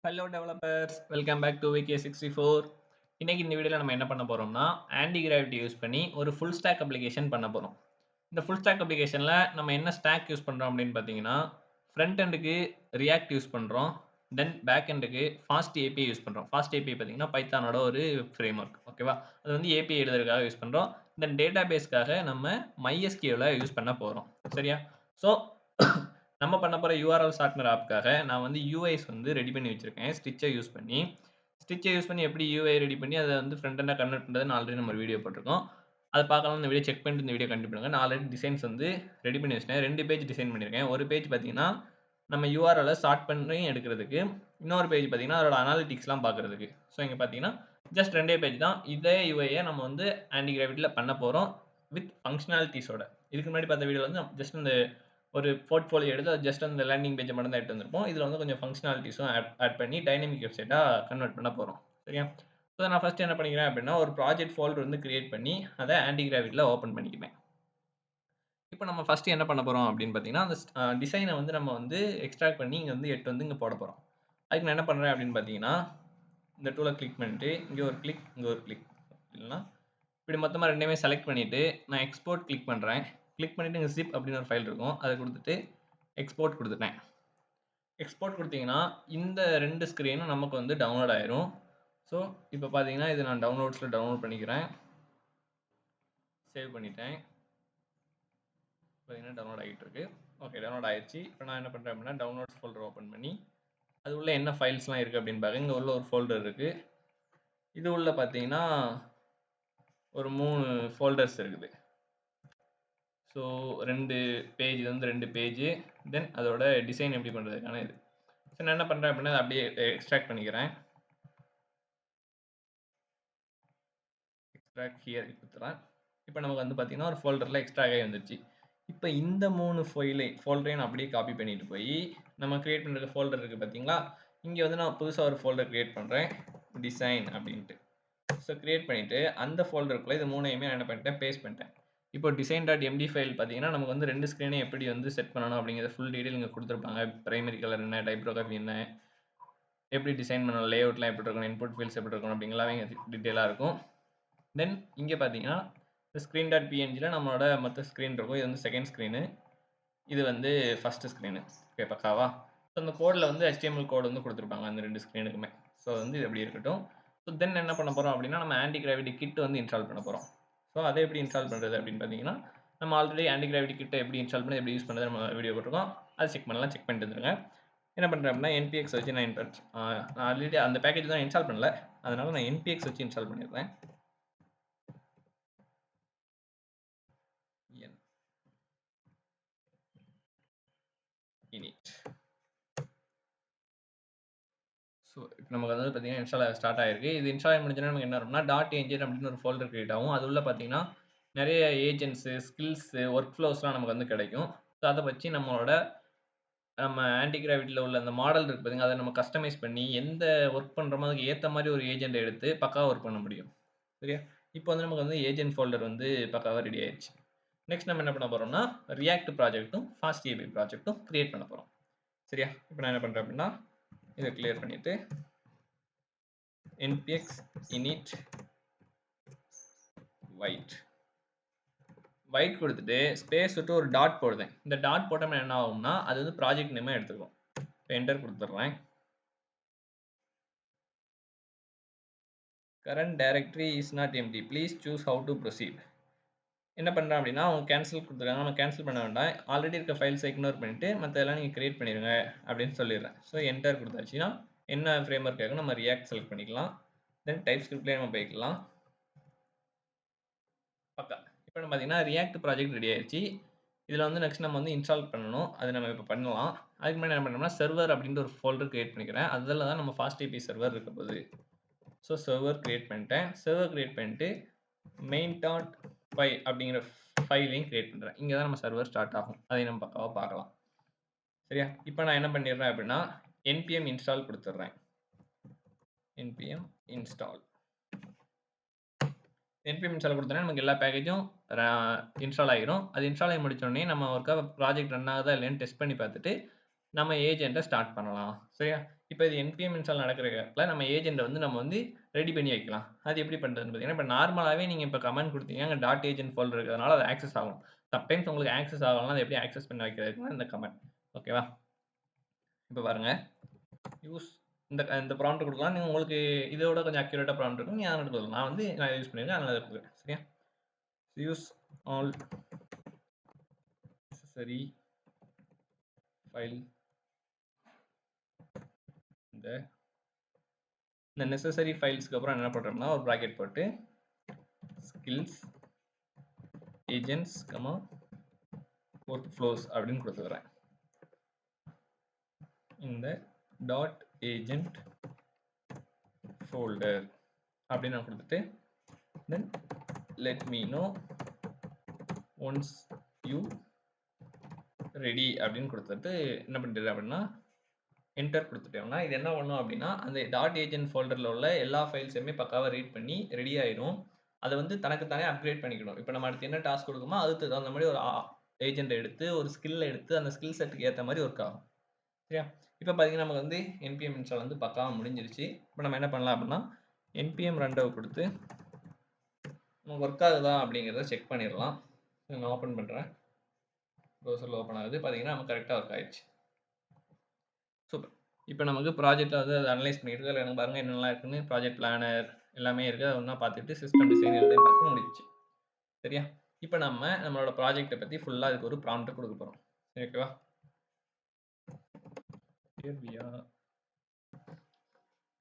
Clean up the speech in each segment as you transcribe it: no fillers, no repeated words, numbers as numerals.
Hello developers, welcome back to VK64. இன்னைக்கு இந்த வீடியோவில் நம்ம என்ன பண்ண போகிறோம்னா, ஆன்டி கிராவிட்டி யூஸ் பண்ணி ஒரு ஃபுல் ஸ்டாக் அப்ளிகேஷன் பண்ண போகிறோம். இந்த ஃபுல் ஸ்டாக் அப்ளிகேஷனில் நம்ம என்ன ஸ்டாக் யூஸ் பண்ணுறோம் அப்படின்னு பார்த்தீங்கன்னா, ஃப்ரண்ட் எண்டுக்கு ரியாக்ட் யூஸ் பண்ணுறோம். தென் பேக் எண்டுக்கு ஃபாஸ்ட் ஏபிஐ யூஸ் பண்ணுறோம். ஃபாஸ்ட் ஏபிஐ பார்த்தீங்கன்னா பைத்தானோட ஒரு ஃப்ரேம் ஒர்க், ஓகேவா? அது வந்து ஏபிஐ எழுதுறதுக்காக யூஸ் பண்ணுறோம். தென் டேட்டா பேஸ்க்காக நம்ம MySQL யூஸ் பண்ண போகிறோம். சரியா? ஸோ நம்ம பண்ண போற யூஆர்எல் ஷார்ட்னர் ஆப்க்காக நான் வந்து யூஐஸ் வந்து ரெடி பண்ணி வச்சிருக்கேன். ஸ்டிட்சை யூஸ் பண்ணி. ஸ்டிட்சை யூஸ் பண்ணி எப்படி யூஐ ரெடி பண்ணி அத வந்து ஃப்ரண்ட் எண்டா கன்வெர்ட் பண்றதுன்னு ஆல்ரெடி நம்ம ஒரு வீடியோ போட்டிருக்கோம். அத பார்க்கலாம் இந்த வீடியோ செக் பண்ணிட்டு இந்த வீடியோ கண்டினியூ பண்ணுங்க. நான் ஆல்ரெடி டிசைன்ஸ் வந்து ரெடி பண்ணி வச்சிட்டேன். 2 பேஜ் டிசைன் பண்ணியிருக்கேன். ஒரு பேஜ் பார்த்தீங்கன்னா, நம்ம யூஆர்எல்ல ஷார்ட் பண்ணி எடுக்கிறதுக்கு. இன்னொரு பேஜ் பார்த்தீங்கன்னா, அதோட அனாலிட்டிக்ஸ்லாம் பார்க்கிறதுக்கு. ஸோ இங்க பார்த்தீங்கன்னா, ஜஸ்ட் 2 பேஜ் தான். இதே யூஐய நம்ம வந்து ஆன்டி கிராவிட்டில பண்ண போறோம். வித் ஃபங்ஷனாலிட்டீஸோட. இதுக்கு முன்னாடி பார்த்த வீடியோல வந்து ஜஸ்ட் இந்த ஒரு போர்ட்ஃபோலியோ எடுத்து அது ஜஸ்ட் அந்த லேண்டிங் பேஜ மட்டும் தான் எடுத்து வந்திருப்போம். இதுல வந்து கொஞ்சம் ஃபங்ஷனாலிட்டீஸும் ஆட் பண்ணி டைனமிக் வெப்சைட்டா கன்வெர்ட் பண்ண போறோம். சரியா? ஸோ நான் ஃபர்ஸ்ட் என்ன பண்ணிக்கிறேன் அப்படின்னா, ஒரு ப்ராஜெக்ட் ஃபோல்டர் வந்து கிரியேட் பண்ணி அத ஆன்டி கிராவிட்டில ஓப்பன் பண்ணிக்கிறேன். இப்போ நம்ம ஃபர்ஸ்ட் என்ன பண்ண போறோம் அப்படின்னு பார்த்தீங்கன்னா, அந்த டிசைன வந்து நம்ம வந்து எக்ஸ்ட்ராக்ட் பண்ணி இங்க வந்து எட்டு வந்து இங்க போட போறோம். அதுக்கு நான் என்ன பண்றேன் அப்படின்னு பார்த்தீங்கன்னா, இந்த டூல கிளிக் பண்ணிட்டு இங்க ஒரு கிளிக், இங்க ஒரு கிளிக். இல்லன்னா இப்படி மொத்தமா 2யுமே செலக்ட் பண்ணிட்டு நான் எக்ஸ்போர்ட் கிளிக் பண்றேன். கிளிக் பண்ணிட்டு இங்க ஜிப் அப்படின்னு ஒரு ஃபைல் இருக்கும். அத குடுத்துட்டு எக்ஸ்போர்ட் குடுத்துட்டேன். எக்ஸ்போர்ட் குடுத்தீங்கன்னா, இந்த 2 ஸ்க்ரீனும் நமக்கு வந்து டவுன்லோட் ஆயிரும். ஸோ, இப்ப பார்த்தீங்கன்னா, இத நான் டவுன்லோட்ஸ்ல டவுன்லோட் பண்ணிக்கிறேன். சேவ் பண்ணிட்டேன். பார்த்தீங்கன்னா டவுன்லோட் ஆகிட்டு இருக்கு. ஓகே, டவுன்லோட் ஆயிருச்சு. இப்ப நான் என்ன பண்றேன் அப்படின்னா, டவுன்லோட்ஸ் ஃபோல்டர் ஓப்பன் பண்ணி, அது உள்ள என்ன ஃபைல்ஸ்லாம் இருக்கு அப்படின்னு பாருங்க. இங்க உள்ள ஒரு ஃபோல்டர் இருக்கு. இது உள்ள பார்த்தீங்கன்னா, ஒரு 3 ஃபோல்டர்ஸ் இருக்குது. ஸோ 2 பேஜ், இது வந்து 2 பேஜ். தென் அதோட டிசைன் எப்படி பண்றதுக்கான இது. ஸோ நான் என்ன பண்றேன் அப்படின்னா, அத அப்படியே எக்ஸ்ட்ராக்ட் பண்ணிக்கிறேன். எக்ஸ்ட்ராக்ட் ஹியர் குடுத்துறேன். இப்ப நமக்கு வந்து பார்த்தீங்கன்னா, ஒரு ஃபோல்டர்ல எக்ஸ்ட்ராக்ட் ஆகி வந்துருச்சு. இப்ப இந்த 3 ஃபோல்டரையும் நான் அப்படியே காப்பி பண்ணிட்டு போயி, நம்ம கிரியேட் பண்ற ஃபோல்டர் இருக்கு பார்த்தீங்களா? இங்க வந்து நான் புதுசா ஒரு ஃபோல்டர் கிரியேட் பண்றேன். டிசைன் அப்படின்ட்டு. ஸோ கிரியேட் பண்ணிட்டு, அந்த ஃபோல்டருக்குள்ள இது 3யுமே நான் என்ன பண்ணிட்டேன், பேஸ்ட் பண்ணிட்டேன். இப்போ design.md ஃபைல் பார்த்தீங்கன்னா, நமக்கு வந்து 2 ஸ்க்ரீனையும் எப்படி வந்து செட் பண்ணணும் அப்படிங்கிறத ஃபுல் டீடைல் இங்க குடுத்துருப்பாங்க. பிரைமரி கலர் என்ன, டைப்போகிராஃபி என்ன, எப்படி டிசைன் பண்ணணும், லேஅவுட்லாம் எப்படி இருக்கணும், இன்புட் ஃபீல்ட்ஸ் எப்படி இருக்கணும் அப்படிங்கலாம் இங்க டீடைலா இருக்கும். தென் இங்க பார்த்தீங்கன்னா, screen.pngல நம்மளோட மொத்த ஸ்க்ரீன் இருக்கும். இது வந்து செகண்ட் ஸ்க்ரீனு. இது வந்து ஃபர்ஸ்ட் ஸ்க்ரீனு. ஓகே, பக்காவா? ஸோ அந்த கோட்ல வந்து HTML கோட் வந்து குடுத்துருப்பாங்க அந்த 2 ஸ்க்ரீனுக்குமே. ஸோ வந்து இது அப்படி இருக்கட்டும். ஸோ தென் என்ன பண்ண போறோம் அப்படின்னா, நம்ம ஆன்டி கிராவிட்டி கிட் வந்து இன்ஸ்டால் பண்ண போறோம். ஸோ அத எப்படி இன்ஸ்டால் பண்றது அப்படின்னு பார்த்தீங்கன்னா, நம்ம ஆல்ரெடி ஆன்டி கிராவிட்டி கிட்ட எப்படி இன்ஸ்டால் பண்ணி எப்படி யூஸ் பண்றது நம்ம வீடியோ போட்டிருக்கோம். அத செக் பண்ணலாம். செக் பண்ணிட்டு வந்துருங்க. என்ன பண்றேன் அப்படின்னா, NPX வச்சு நான் நான் ஆல்ரெடி அந்த பேக்கேஜ் தான் இன்ஸ்டால் பண்ணல. அதனால நான் NPX வச்சு இன்ஸ்டால் பண்ணிடுறேன். init. ஸோ இப்போ நமக்கு வந்து பார்த்தீங்கன்னா இன்ஸ்டால் ஆக ஸ்டார்ட் ஆயிருக்கு. இது இன்ஸ்டால் ஆகி முடிஞ்சோனே நமக்கு என்ன வரும்னா, .ngine அப்படின்னு ஒரு ஃபோல்டர் கிரியேட் ஆகும். அது உள்ள பார்த்தீங்கன்னா, நெறைய ஏஜென்ட்ஸு, ஸ்கில்ஸு, ஒர்க் ஃப்ளோஸ்லாம் நமக்கு வந்து கிடைக்கும். ஸோ அத வச்சு நம்ம ஆன்டி கிராவிட்டில உள்ள அந்த மாடல் இருக்கு பார்த்தீங்களா, அத நம்ம கஸ்டமைஸ் பண்ணி எந்த ஒர்க் பண்றோமோ அதுக்கு ஏத்த மாரி ஒரு ஏஜென்ட்ட எடுத்து பக்காவா ஒர்க் பண்ண முடியும். சரியா? இப்போ வந்து நமக்கு வந்து ஏஜென்ட் ஃபோல்டர் வந்து பக்காவா ரெடி ஆயிருச்சு. நெக்ஸ்ட் நம்ம என்ன பண்ண போறோம்னா, ரியாக்ட் ப்ராஜெக்ட்டும், ஃபாஸ்ட் ஏபிஐ ப்ராஜெக்ட்டும் கிரியேட் பண்ண போறோம். சரியா? இப்போ நான் என்ன பண்றேன் அப்படின்னா, இத கிளியர் பண்ணிட்டு npx init white கொடுத்துட்டு ஸ்பேஸ் விட்டு ஒரு டாட் போடுறேன். இந்த டாட் போட்டோம்னா என்ன ஆகும்னா, அது வந்து ப்ராஜெக்ட் நேமா எடுத்துக்கும். இப்போ என்டர் கொடுத்துட்றேன். Current directory is not empty. Please choose how to proceed. என்ன பண்றேன் அப்படின்னா, அவங்க கேன்சல் கொடுத்துருக்காங்க. நம்ம கேன்சல் பண்ண வேண்டாம். ஆல்ரெடி இருக்க ஃபைல்ஸை இக்னோர் பண்ணிட்டு மத்ததெல்லாம் நீங்க கிரியேட் பண்ணிருங்க அப்படின்னு சொல்லிடுறேன். ஸோ என்டர் கொடுத்தாச்சுன்னா, என்ன ஃப்ரேம் ஒர்க் கேட்கும் நம்ம ரியாக்ட் செலக்ட் பண்ணிக்கலாம். தென் டைப் ஸ்கிரிப்ட்லேயே நம்ம போய்க்கலாம். பக்கா. இப்போ நம்ம பார்த்தீங்கன்னா, ரியாக்ட் ப்ராஜெக்ட் ரெடி ஆயிருச்சு. இதில வந்து நெக்ஸ்ட் நம்ம வந்து இன்ஸ்டால் பண்ணணும். அது நம்ம இப்போ பண்ணலாம். அதுக்கு முன்னாடி என்ன பண்ணணும்னா, சர்வர் அப்படின்ற ஒரு ஃபோல்டர் கிரியேட் பண்ணிக்கிறேன். அதில தான் நம்ம ஃபாஸ்ட் ஏபிஐ சர்வர் இருக்க போகுது. ஸோ சர்வர் கிரியேட் பண்ணிட்டேன். சர்வர் கிரியேட் பண்ணிட்டு main.py அப்படிங்கிற ஃபைலையும் கிரியேட் பண்றேன். இங்க தான் நம்ம சர்வர் ஸ்டார்ட் ஆகும். அதை நம்ம பக்காவா பார்க்கலாம். சரியா? இப்போ நான் என்ன பண்ணிடுறேன் அப்படின்னா, npm install கொடுத்துடுறேன். npm install npm install கொடுத்தோம்னா நமக்கு எல்லா பேக்கேஜும் இன்ஸ்டால் ஆகிரும். அது இன்ஸ்டால் ஆகி முடிச்ச உடனே நம்ம ஒருக்கா ப்ராஜெக்ட் ரன் ஆகுதா இல்லையான்னு டெஸ்ட் பண்ணி பார்த்துட்டு நம்ம ஏஜென்ட்டை ஸ்டார்ட் பண்ணலாம். சரியா? இப்போ இப்ப இது npm இன்ஸ்டால் நடக்கிற கேப்ல நம்ம ஏஜென்ட்ட வந்து நம்ம வந்து ரெடி பண்ணி வைக்கலாம். அது எப்படி பண்றதுன்னு பார்த்தீங்கன்னா, இப்ப நார்மலாவே நீங்க இப்ப கமாண்ட் குடுத்தீங்கன்னா, அங்க டாட் ஏஜென்ட் ஃபோல்டர் இருக்கிறதுனால அது ஆக்சஸ் ஆகும். சம்டைம்ஸ் உங்களுக்கு ஆக்சஸ் ஆகலனா, அத எப்படி ஆக்சஸ் பண்ணி வைக்கிறதுக்கு தான் இந்த கமாண்ட். ஓகேவா? இப்ப பாருங்க. யூஸ் இந்த ப்ராம்ப்ட் குடுக்கலாம். நீங்க உங்களுக்கு இதோட கொஞ்சம் அக்யூரேட்டா ப்ராம்ப்ட் இருக்கும். நீங்க அத குடுக்கலாம். நான் வந்து நான் யூஸ் பண்ணியிருக்கேன். அதனால அத குடுக்குறேன். சரியா? யூஸ் ஆல் நெசசரி ஃபைல் இந்த நெசசரி ஃபைல்ஸ்க்கு அப்புறம் என்ன பண்றோம்னா, ஒரு பிராக்கெட் போட்டு ஸ்கில்ஸ் ஏஜென்ட்ஸ், ஒர்க் ஃப்ளோஸ் அப்படின்னு குடுத்துக்கிறேன். இந்த டாட் ஏஜென்ட் ஃபோல்டர் அப்படின்னு நான் கொடுத்துட்டு then let me know once you ready அப்படின்னு கொடுத்துட்டு என்ன பண்ணுறது அப்படின்னா என்டர் கொடுத்துட்டோம்னா இது என்ன பண்ணும் அப்படின்னா அந்த டாட் ஏஜென்ட் ஃபோல்டரில் உள்ள எல்லா ஃபைல்ஸையுமே பக்காவாக ரீட் பண்ணி ரெடி ஆயிடும். அதை வந்து தனக்குத்தானே அப்கிரேட் பண்ணிக்கணும். இப்போ நம்ம அடுத்து என்ன டாஸ்க் கொடுக்குமோ அதுக்கு தகுந்த மாதிரி ஒரு ஏஜென்ட் எடுத்து ஒரு ஸ்கில்லை எடுத்து அந்த ஸ்கில் செட்டுக்கு ஏற்ற மாதிரி ஒர்க் ஆகும். சரியா? இப்போ பார்த்தீங்கன்னா நமக்கு வந்து npm இன்ஸ்டால் வந்து பக்காவாக முடிஞ்சிருச்சு. இப்போ நம்ம என்ன பண்ணலாம் அப்படின்னா npm ரன்டவ் கொடுத்து நமக்கு ஒர்க் ஆகுதா அப்படிங்கிறத செக் பண்ணிடலாம். நான் ஓப்பன் பண்ணுறேன். ப்ரௌசரில் ஓப்பன் ஆகுது. பார்த்தீங்கன்னா நமக்கு கரெக்டாக ஒர்க் ஆயிடுச்சு. சூப்பர். இப்போ நமக்கு ப்ராஜெக்ட் வந்து அதை அனலைஸ் பண்ணிட்டு அதில் எனக்கு பாருங்கள் என்னெல்லாம் இருக்குன்னு ப்ராஜெக்ட் பிளானர் எல்லாமே இருக்குது. அதை ஒன்றா பார்த்துட்டு சிஸ்டம் டிசைன் எல்லாத்தையும் பார்த்து முடிச்சு. சரியா? இப்போ நம்மளோட ப்ராஜெக்ட்டை பற்றி ஃபுல்லாக அதுக்கு ஒரு ப்ராம்ப்ட் கொடுக்க போகிறோம். ஓகேவா?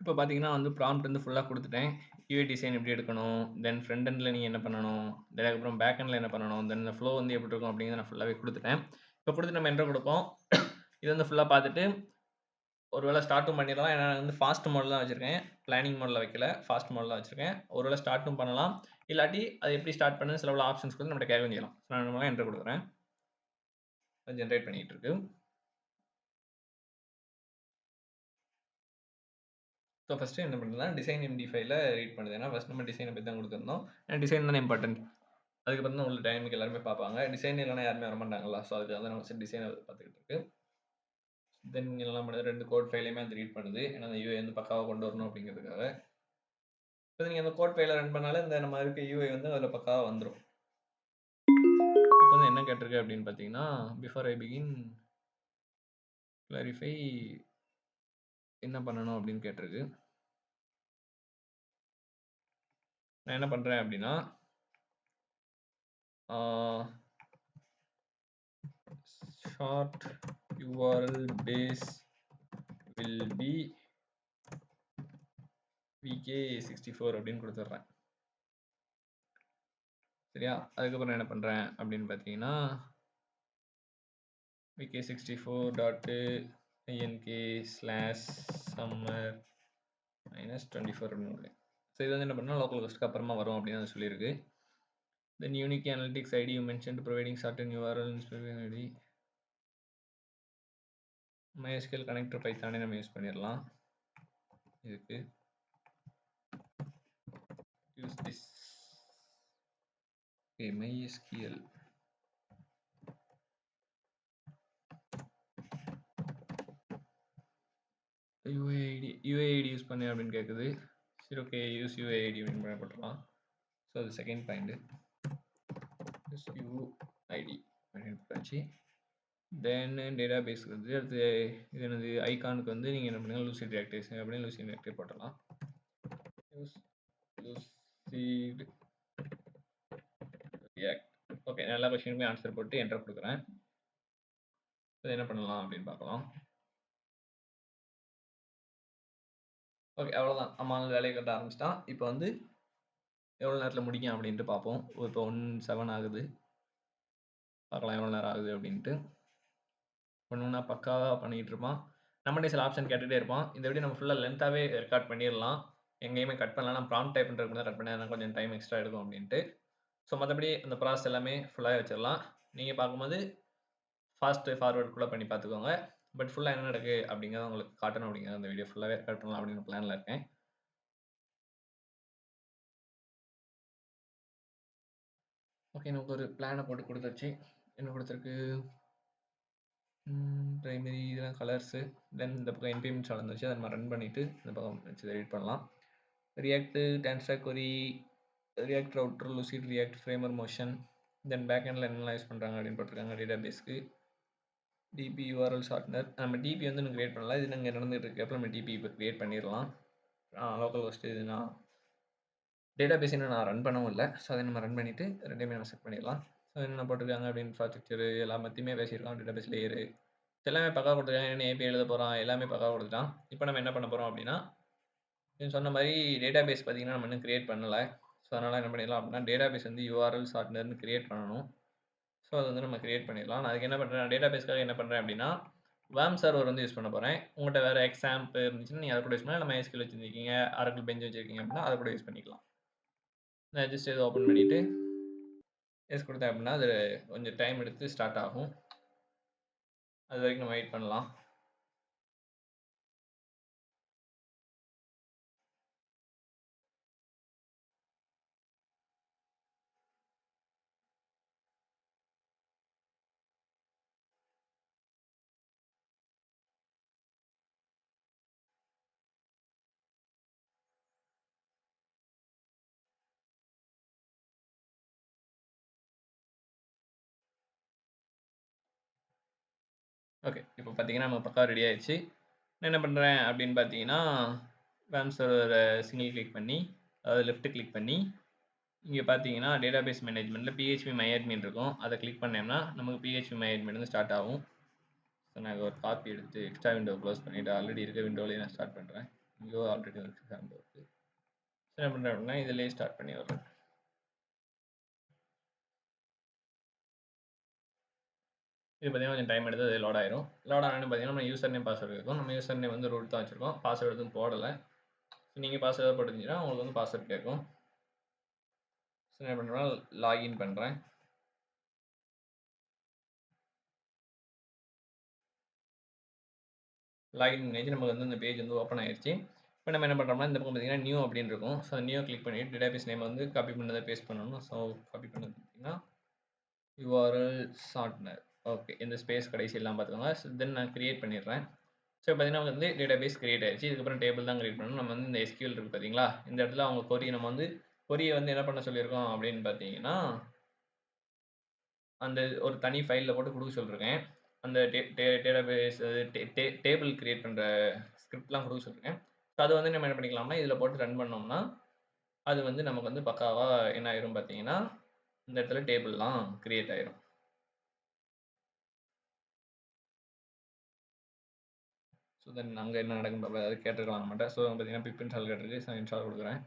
இப்போ பார்த்தீங்கன்னா வந்து ப்ராம்ப்ட் வந்து ஃபுல்லாக கொடுத்துட்டேன். யூஐ டிசைன் எப்படி எடுக்கணும், தென் ஃப்ரண்ட் எண்டில் நீங்கள் என்ன பண்ணணும், அதுக்கப்புறம் பேக் எண்டில் என்ன பண்ணணும், தென் இந்த ஃப்ளோ வந்து எப்படி இருக்கும் அப்படிங்கிறத நான் ஃபுல்லாகவே கொடுத்துட்டேன். இப்போ கொடுத்து நம்ம என்டர் கொடுப்போம். இது வந்து ஃபுல்லாக பார்த்துட்டு ஒருவேளை ஸ்டார்ட்டும் பண்ணிடலாம். ஏன்னா வந்து ஃபாஸ்ட் மோடில் தான் வச்சுருக்கேன். பிளானிங் மோடில் வைக்கல. ஃபாஸ்ட் மோடில் தான் வச்சுருக்கேன். ஒருவேளை ஸ்டார்ட்டும் பண்ணலாம். இல்லாட்டி அது எப்படி ஸ்டார்ட் பண்ணு சில ஆப்ஷன்ஸ் கொடுத்து நம்மகிட்ட கேட்கவும் செய்யலாம். நான் நம்மளாம் என்டர் கொடுக்குறேன். அது ஜென்ரேட் பண்ணிகிட்டு இருக்கு. ஸோ ஃபஸ்ட்டு என்ன பண்ணுறதுனா டிசைன் எம்டி ஃபைல ரீட் பண்ணுது. ஏன்னா ஃபஸ்ட் நம்ம டிசைனை பற்றி தான் கொடுத்துருந்தோம். ஏன்னா டிசைன் தானே இம்பார்ட்டன்ட். அதுக்கப்புறம் தான் உள்ள டைமிங் எல்லாருமே பார்ப்பாங்க. டிசைன் இல்லைனா யாருமே வரமாட்டாங்களா? ஸோ அதுக்காக தான் நம்ம டிசைனை பார்த்துக்கிட்டு இருக்கு. தென் என்னெல்லாம் பண்ணுது 2 கோட் ஃபைலையுமே அது ரீட் பண்ணுது. ஏன்னா அந்த யூஐ வந்து பக்காவாக கொண்டு வரணும் அப்படிங்கிறதுக்காக. இப்போ நீங்கள் அந்த கோட் ஃபைலை ரன் பண்ணாலே இந்த நம்ம இருக்க யூஐ வந்து அதில் பக்காவாக வந்துடும். இப்போ வந்து என்ன கேட்டிருக்கு அப்படின்னு பார்த்தீங்கன்னா பிஃபோர் ஐ பிகின் கிளாரிஃபை என்ன பண்ணணும் அப்படின்னு கேட்டிருக்கு. நான் என்ன பண்ணுறேன் அப்படின்னா short URL base will be vk64 அப்படின்னு கொடுத்துட்றேன். சரியா? அதுக்கப்புறம் என்ன பண்ணுறேன் அப்படின்னு பார்த்தீங்கன்னா vk64.ink/summer-24 அப்படின்னு. ஸோ இது வந்து என்ன பண்ணால் லோக்கல் ஹோஸ்ட்க்கு அப்புறமா வரும் அப்படின்னு அது சொல்லியிருக்கு. Then unique analytics ID you mentioned providing certain URL ID. MySQL connector Python நம்ம யூஸ் பண்ணிடலாம். இதுக்கு use this. Okay, MySQL. UID use பண்ணு அப்படின்னு கேட்குது. சரி ஓகே யூஸ் UID அப்படின்னு பண்ணப்படலாம். ஸோ அது செகண்ட் பாயிண்ட் யூஸ் UID அப்படின்னு போட்டாச்சு. தென் டேட்டா பேஸ் வந்து அடுத்து இது என்னது ஐகானுக்கு வந்து நீங்கள் என்ன பண்ணுங்கள் லூசிட் ரியாக்ட் அப்படின்னு லூசிட் ரியாக்ட் போட்டலாம். Use lucide react. ஓகே எல்லா கொஸ்டினுமே ஆன்சர் போட்டு என்டர் கொடுக்குறேன். இது என்ன பண்ணலாம் அப்படின்னு பார்க்கலாம். ஓகே அவ்வளோதான். நம்ம வந்து வேலையை கட்ட ஆரம்பிச்சிட்டான். இப்போ வந்து எவ்வளோ நேரத்தில் முடிக்கும் அப்படின்ட்டு பார்ப்போம். இப்போ 1:07 ஆகுது. பார்க்கலாம் எவ்வளோ நேரம் ஆகுது அப்படின்ட்டு. ஒன்றுனா பக்காவாக பண்ணிகிட்டு இருப்பான். நம்மகிட்டே சில ஆப்ஷன் கேட்டுகிட்டே இருப்பான். இந்த வீடியோ நம்ம ஃபுல்லாக லென்த்தாகவே ரெக்கார்ட் பண்ணிடலாம். எங்கேயுமே கட் பண்ணலாம். நான் ப்ராம்ப்ட் டைப் பண்ணுறதுக்கு தான் கட் பண்ணேன். கொஞ்சம் டைம் எக்ஸ்ட்ரா எடுக்கும் அப்படின்ட்டு. ஸோ மற்றபடி அந்த ப்ராசஸ் எல்லாமே ஃபுல்லாகவே வச்சிடலாம். நீங்கள் பார்க்கும்போது ஃபாஸ்ட்டு ஃபார்வர்டுக்குள்ளே பண்ணி பார்த்துக்கோங்க. பட் ஃபுல்லாக என்ன நடக்குது அப்படிங்கிறத உங்களுக்கு காட்டணும் அப்படிங்கிறத அந்த வீடியோ ஃபுல்லாகவே ரெக்கார்ட் பண்ணலாம் அப்படின்னு பிளானில் இருக்கேன். ஓகே நமக்கு ஒரு பிளானை போட்டு கொடுத்துருச்சு. என்ன கொடுத்துருக்கு பிரைமரி இதெல்லாம் கலர்ஸு. தென் இந்த பக்கம் npm இன்ஸ்டால் வந்துச்சு. அதை நம்ம ரன் பண்ணிவிட்டு இந்த பக்கம் வச்சு எடிட் பண்ணலாம். React, tanstack query, react router, lucide, react framer motion. Then பேக்எண்டில் என்னெல்லாம் யூஸ் பண்ணுறாங்க அப்படின்னு போட்டிருக்காங்க. டேட்டாபேஸ்க்கு டிபி யூஆர்எல் ஷார்ட்னர். நம்ம டிபி வந்து இன்னும் கிரியேட் பண்ணல. இது நாங்கள் நடந்துகிட்டு இருக்கு. அப்புறம் நம்ம டிபி இப்போ கிரியேட் பண்ணிடலாம். லோக்கல் ஹோஸ்ட் இது நான் டேட்டாபேஸ் இன்னும் நான் ரன் பண்ணவும் இல்லை. ஸோ அதை நம்ம ரன் பண்ணிவிட்டு ரெண்டையுமே நம்ம செட் பண்ணிடலாம். ஸோ என்ன போட்டிருக்காங்க அப்படின்னு இன்ஃப்ராஸ்ட்ரக்சர் எல்லா பற்றியுமே பேசியிருக்கோம். டேட்டாபேஸ் லேயரு எல்லாமே பக்கா கொடுத்துருக்காங்க. என்ன ஏபி எழுத போகிறோம் எல்லாமே பக்கா கொடுத்துட்டான். இப்போ நம்ம என்ன பண்ண போகிறோம் அப்படின்னா, சொன்ன மாதிரி டேட்டாபேஸ் பார்த்தீங்கன்னா நம்ம இன்னும் கிரியேட் பண்ணலை. ஸோ அதனால் என்ன பண்ணிடலாம் அப்படின்னா, டேட்டாபேஸ் வந்து யூஆர்எல் ஷார்ட்னர்னு கிரியேட் பண்ணணும். ஸோ அது வந்து நம்ம கிரியேட் பண்ணிடலாம். நான் அதுக்கு என்ன பண்ணுறேன், டேட்டாபேஸ்க்காக என்ன பண்ணுறேன் அப்படின்னா, வேம் சர்வர் வந்து யூஸ் பண்ண போகிறேன். உங்கள்கிட்ட வேறு எக்ஸாம்ப் இருந்துச்சுன்னா நீங்கள் அதை கூட யூஸ் பண்ணலாம். இல்லை MySQL வச்சுருக்கீங்க, Oracle பெஞ்ச் வச்சுருக்கீங்க அப்படின்னா அதை கூட யூஸ் பண்ணிக்கலாம். நான் ஜஸ்ட் இதை ஓப்பன் பண்ணிவிட்டு எஸ் கொடுத்தேன் அப்படின்னா அது கொஞ்சம் டைம் எடுத்து ஸ்டார்ட் ஆகும். அது வரைக்கும் நம்ம வெயிட் பண்ணலாம். ஓகே, இப்போ பார்த்தீங்கன்னா நம்ம பக்கா ரெடி ஆயிடுச்சு. நான் என்ன பண்ணுறேன் அப்படின்னு பார்த்தீங்கன்னா, வேம் சர்வரை சிங்கிள் கிளிக் பண்ணி அதாவது லெஃப்ட் கிளிக் பண்ணி இங்கே பார்த்தீங்கன்னா டேட்டாபேஸ் மேனேஜ்மெண்ட்டில் PHP MyAdmin இருக்கும். அதை கிளிக் பண்ணோம்னா நமக்கு PHP MyAdmin வந்து ஸ்டார்ட் ஆகும். ஸோ நான் ஒரு காப்பி எடுத்து எக்ஸ்ட்ரா விண்டோ க்ளோஸ் பண்ணிவிட்டு ஆல்ரெடி இருக்க விண்டோலேயே நான் ஸ்டார்ட் பண்ணுறேன். இங்கேயோ ஆல்ரெடி ஒரு எக்ஸ்ட்ரா விண்டோ இருக்குது. ஸோ என்ன பண்ணுறேன் அப்படின்னா இதிலேயே ஸ்டார்ட் பண்ணி வர்றேன். இது பார்த்தீங்கன்னா கொஞ்சம் டைம் எடுத்து அது லோட் ஆயிரும். லோட் ஆனோன்னு பார்த்தீங்கன்னா நம்ம யூசர் நேம் பாஸ்வேர்டு இருக்கும். நம்ம யூசர் நேம் வந்து ரூட் தான் வச்சுருக்கோம். பாஸ்வேர்டு எதுவும் போடலை. ஸோ நீங்கள் பாஸ்வேர்டு போட்டுருந்தீங்கன்னா உங்களுக்கு வந்து பாஸ்வேர்டு கேட்கும். ஸோ என்ன பண்ணுறேன்னா லாகின் பண்ணுறேன். லாகின் பண்ணியாச்சு. நமக்கு வந்து இந்த பேஜ் வந்து ஓப்பன் ஆயிடுச்சு. இப்போ நம்ம என்ன பண்ணுறோம்னா இந்த பக்கம் பார்த்தீங்கன்னா நியூ அப்படின்னு இருக்கும். ஸோ நியூ கிளிக் பண்ணிவிட்டு டேட்டாபேஸ் நேம் வந்து காப்பி பண்ணதை பேஸ்ட் பண்ணணும். ஸோ காப்பி பண்ணது பார்த்தீங்கன்னா யூஆர்எல் ஷார்ட்னர். ஓகே, இந்த ஸ்பேஸ் கடைசி எல்லாம் பார்த்துக்கோங்க. ஸோ தென் நான் கிரியேட் பண்ணிடுறேன். ஸோ பார்த்தீங்கன்னா வந்து டேட்டாபேஸ் கிரியேட் ஆயிடுச்சு. இதுக்கப்புறம் டேபிள் தான் கிரியேட் பண்ணணும். நம்ம வந்து இந்த SQL இருக்குது பார்த்தீங்களா, இந்த இடத்துல அவங்க கொரியை நம்ம வந்து கொரியை வந்து என்ன பண்ண சொல்லியிருக்கோம் அப்படின்னு பார்த்தீங்கன்னா, அந்த ஒரு தனி ஃபைலில் போட்டு கொடுக்க சொல்லியிருக்கேன். அந்த டேட்டாபேஸ் டேபிள் கிரியேட் பண்ணுற ஸ்கிரிப்ட்லாம் கொடுக்க சொல்லியிருக்கேன். ஸோ அது வந்து நம்ம என்ன பண்ணிக்கலாம்னா இதில் போட்டு ரன் பண்ணோம்னா அது வந்து நமக்கு வந்து பக்காவாக என்ன ஆயிரும் பார்த்தீங்கன்னா, இந்த இடத்துல டேபிள்லாம் கிரியேட் ஆயிரும். ஸோ தென் அங்கே என்ன நடக்குன்னு பார்ப்போம். ஏதாவது கேட்டிருக்கலாம் நம்மகிட்ட. ஸோ பார்த்தீங்கன்னா பிப் இன்ஸ்டால் கேட்டிருக்கு. ஸோ இன்ஸ்டால் கொடுக்குறேன்.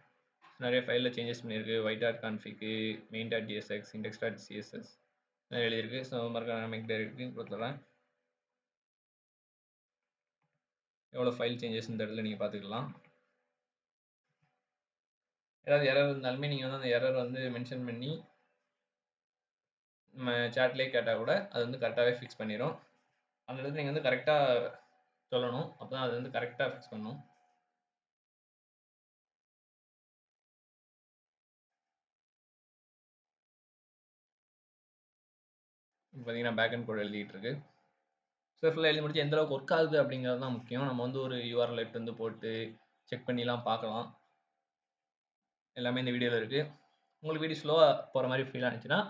நிறைய ஃபைலில் சேஞ்சஸ் பண்ணியிருக்கு. Vite dot config, main dot JSX, index dot CSS எழுதியிருக்கு. ஸோ மறக்காம டைரக்ட்லி கொடுத்துட்றேன். எவ்வளோ ஃபைல் சேஞ்சஸ் இந்த இடத்துல நீங்கள் பார்த்துக்கலாம். ஏதாவது எரர் இருந்தாலுமே நீங்கள் வந்து அந்த எரர் வந்து மென்ஷன் பண்ணி நம்ம சேட்லேயே கேட்டால் கூட அது வந்து கரெக்டாகவே ஃபிக்ஸ் பண்ணிடும். அந்த இடத்துல நீங்கள் வந்து கரெக்டாக சொல்லணும். அப்போ தான் அது வந்து கரெக்டாக ஃபிக்ஸ் பண்ணணும். இப்போ பார்த்தீங்கன்னா பேக்அண்ட் கோட் எழுதிட்டு இருக்கு. ஸோ ஃபுல்லாக எழுதி முடிச்சு எந்த அளவுக்கு ஒர்க் ஆகுது அப்படிங்கிறது தான் முக்கியம். நம்ம வந்து ஒரு URL எடுத்து வந்து போட்டு செக் பண்ணிலாம் பார்க்கலாம். எல்லாமே இந்த வீடியோவில் இருக்குது. உங்களுக்கு வீடியோ ஸ்லோவாக போகிற மாதிரி ஃபீல் ஆனிச்சுன்னா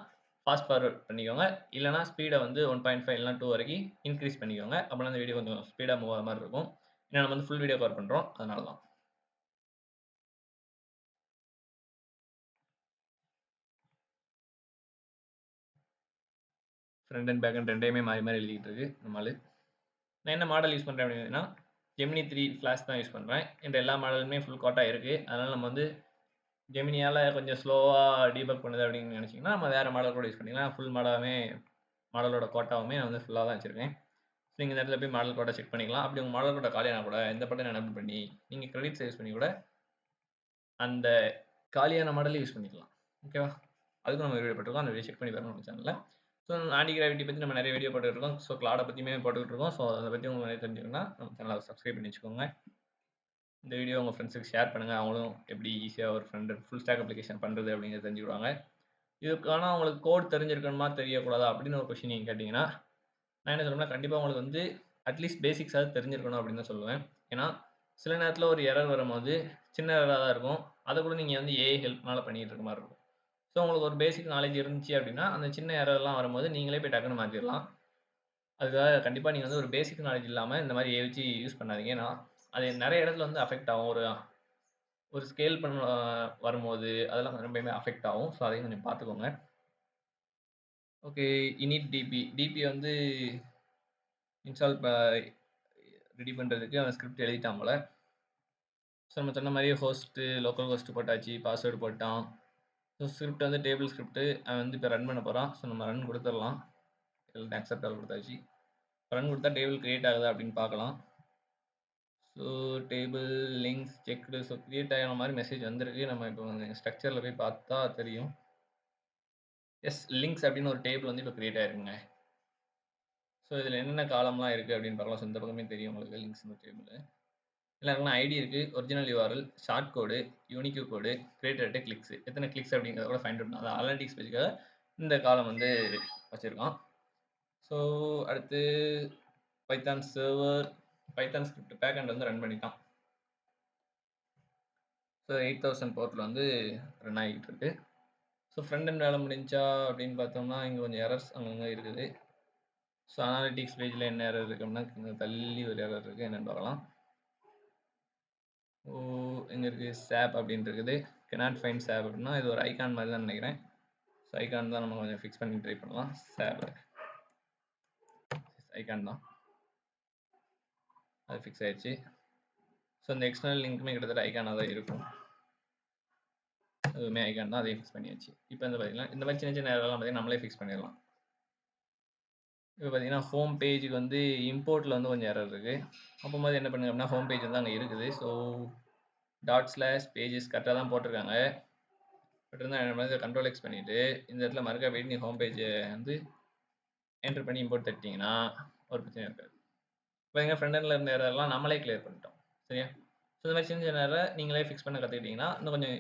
ஃபாஸ்ட் ஃபார்வர்ட் பண்ணிக்கோங்க. இல்லைனா ஸ்பீடை வந்து 1.5 இல்லைனா 2 வரைக்கும் இன்க்ரீஸ் பண்ணிக்கோங்க. அப்போனா இந்த வீடியோ கொஞ்சம் ஸ்பீடாக மூவ் ஆகிற மாதிரி இருக்கும். ஏன்னா நம்ம வந்து ஃபுல் வீடியோ கவர் பண்ணுறோம், அதனால தான். ஃப்ரண்ட் அண்ட் பேக் அண்ட் ரெண்டையுமே மாறி மாறி எழுதிட்டு இருக்கு நம்மளு. நான் என்ன மாடல் யூஸ் பண்ணுறேன் அப்படின்னா ஜெமினி 3 ஃப்ளாஷ் தான் யூஸ் பண்ணுறேன். இந்த எல்லா மாடலுமே ஃபுல் கோட்டாக இருக்குது. அதனால் நம்ம வந்து ஜெமினியால் கொஞ்சம் ஸ்லோவாக டீபக் பண்ணுது அப்படின்னு நினச்சிங்கன்னா நம்ம வேறு மாடல் கூட யூஸ் பண்ணிக்கலாம். ஃபுல் மாடலோட கோட்டாவுமே நான் வந்து ஃபுல்லாக தான் வச்சுருக்கேன். நீங்கள் இந்த இடத்துல போய் மாடல் கோட்டை செக் பண்ணிக்கலாம். அப்படி உங்கள் மாடல் கோட்டை காலியான கூட இந்த பட்டன் எனபிள் பண்ணி நீங்கள் கிரெடிட்ஸ் யூஸ் பண்ணி கூட அந்த காலியான மாடலே யூஸ் பண்ணிக்கலாம். ஓகேவா? அதுக்கும் நம்ம வீடியோ போட்டிருக்கோம். அந்த வீடியோ செக் பண்ணி பாருங்க நம்ம சேனலில். ஸோ ஆன்டி கிராவிட்டி பற்றி நம்ம நிறைய வீடியோ போட்டுருக்கோம். ஸோ கிளாடை பற்றியுமே போட்டுக்கிட்டு இருக்கோம். ஸோ அதை பற்றி உங்களுக்கு நிறைய தெரிஞ்சுக்கணும்னா நம்ம சேனலை சப்ஸ்கிரைப் பண்ணி வச்சுக்கோங்க. இந்த வீடியோ உங்கள் ஃப்ரெண்ட்ஸுக்கு ஷேர் பண்ணுங்கள். அவங்களும் எப்படி ஈஸியாக ஒரு ஃபுல் ஸ்டாக் அப்ளிகேஷன் பண்ணுறது அப்படிங்கிறத தெரிஞ்சுக்கிடுவாங்க. இதுக்கான உங்களுக்கு கோட் தெரிஞ்சிருக்கணுமா தெரியக்கூடாதா அப்படின்னு ஒரு கொஸ்டின் நீங்கள் கேட்டிங்கன்னா நான் என்ன சொல்றேன்னா, கண்டிப்பா உங்களுக்கு வந்து அட்லீஸ்ட் பேசிக்ஸாவது தெரிஞ்சிருக்கணும் அப்படின்னு தான் சொல்லுவேன். ஏன்னா, சில நேரத்தில ஒரு எரர் வரும்போது, சின்ன எரரா தான் இருக்கும். அத கூட நீங்க வந்து ஏஐ ஹெல்ப்னால பண்ணிட்டு இருக்க மாரி இருக்கும். ஸோ, உங்களுக்கு ஒரு பேசிக் நாலேட்ஜ் இருந்துச்சு அப்படின்னா, அந்த சின்ன எரர்லாம் வரும்போது நீங்களே போய் டக்குனு மாத்திரலாம். அதுக்காக கண்டிப்பா நீங்க வந்து ஒரு பேசிக் நாலேட்ஜ் இல்லாம இந்த மாரி ஏஐ வச்சு யூஸ் பண்ணாதீங்க. ஏன்னா, அது நெறைய இடத்துல வந்து அஃபெக்ட் ஆகும். ஒரு ஒரு ஸ்கேல் வரும்போது அதெல்லாம் ரொம்பவுமே அஃபெக்ட் ஆகும். ஸோ, அதையும் கொஞ்சம் பார்த்துக்கோங்க. ஓகே. Init DP. டிபிய வந்து இன்ஸ்டால் ரெடி பண்றதுக்கு அவன் ஸ்கிரிப்ட் எழுதிட்டான் போல. ஸோ நம்ம சொன்ன மாரி ஹோஸ்ட்டு, லோக்கல் ஹோஸ்ட் போட்டாச்சு, பாஸ்வேர்ட் போட்டான். ஸோ ஸ்கிரிப்ட் வந்து டேபிள் ஸ்கிரிப்ட் அவன் வந்து இப்போ ரன் பண்ண போறான். ஸோ நம்ம ரன் குடுத்துறலாம். அக்செப்ட் ஆல் குடுத்தாச்சு. ரன் குடுத்தா டேபிள் கிரியேட் ஆகுதா அப்படின்னு பார்க்கலாம். So table links checked so create ஆன மாரி மெசேஜ் வந்திருக்கு. நம்ம இப்போ ஸ்ட்ரக்சர்ல போய் பார்த்தா தெரியும். லிங்க்ஸ் அப்படின்னு ஒரு டேபிள் வந்து இப்போ கிரியேட் ஆயிருக்குங்க. ஸோ இதில என்னென்ன காலம்லாம் இருக்கு அப்படின்னு பார்க்கலாம். ஸோ இந்த பக்கமே தெரியும் உங்களுக்கு லிங்க்ஸ்ன்ற டேபிள். எல்லாருக்குமே ஐடி இருக்கு, ஒரிஜினல் யூஆர்எல், ஷார்ட் கோடு, யூனிக்யூ கோடு, கிரியேட்டட் கிளிக்ஸ். எத்தனை கிளிக்ஸ் அப்படிங்கிறத கூட ஃபைண்ட் அவுட் பண்ணலாம். அது அனலிட்டிக்ஸ் பேஜ்க்காக இந்த காலம் வந்து வச்சிருக்கோம். ஸோ அடுத்து Python server, Python script backend வந்து ரன் பண்ணிட்டான். ஸோ 8000 போர்ட்ல வந்து ரன் ஆகிட்டு இருக்கு. ஸோ ஃப்ரண்ட் எண்ட் வேலை முடிஞ்சா அப்படின்னு பார்த்தோம்னா, இங்கே கொஞ்சம் எரர்ஸ் அங்கங்கே இருக்குது. ஸோ அனாலிட்டிக்ஸ் பேஜில் என்ன எரர் இருக்கு அப்படின்னா, இங்கே தள்ளி ஒரு எரர் இருக்குது. என்னென்னு பார்க்கலாம். ஓ எங்கே இருக்குது சாப் அப்படின்னு இருக்குது. கெனாட் ஃபைண்ட் சாப் அப்படின்னா இது ஒரு ஐகான் மாதிரி தான் நினைக்கிறேன். ஸோ ஐகான் தான் நம்ம கொஞ்சம் ஃபிக்ஸ் பண்ணி ட்ரை பண்ணலாம். சாப் ஐகான் தான், அது ஃபிக்ஸ் ஆயிடுச்சு. ஸோ இந்த எக்ஸ்டர்னல் லிங்க்குமே கிட்டத்தட்ட ஐகானாக தான் இருக்கும். அதுவுமே ஐகான் தான், அதையும் ஃபிக்ஸ் பண்ணியாச்சு. இப்போ வந்து பார்த்தீங்கன்னா இந்த மாதிரி சின்ன சின்ன எரர்லாம் பார்த்தீங்கன்னா நம்மளே ஃபிக்ஸ் பண்ணிடலாம். இப்போ பார்த்தீங்கன்னா ஹோம் பேஜுக்கு வந்து இம்போர்ட்டில் வந்து கொஞ்சம் எரர் இருக்குது. அப்போது என்ன பண்ணுங்க அப்படின்னா ஹோம் பேஜ் வந்து அங்கே இருக்குது. ஸோ /pages கரெக்டாக தான் போட்டிருக்காங்க. பட் இருந்தால் என்ன பண்ணுறது கண்ட்ரோல் எக்ஸ் பண்ணிவிட்டு இந்த இடத்துல மறுக்கா போயிட்டு நீ ஹோம் பேஜை வந்து என்ட்ரு பண்ணி இம்போர்ட் தட்டிங்கன்னா ஒரு பிரச்சனை இருக்காது. இப்போ ஃப்ரண்ட் எண்டில் இருந்த எரர்லாம் நம்மளே கிளியர் பண்ணிட்டோம். சரியா? ஸோ இந்த மாதிரி சின்ன சின்ன எரரை நீங்களே ஃபிக்ஸ் பண்ண கற்றுக்கிட்டிங்கன்னா இன்னும் கொஞ்சம்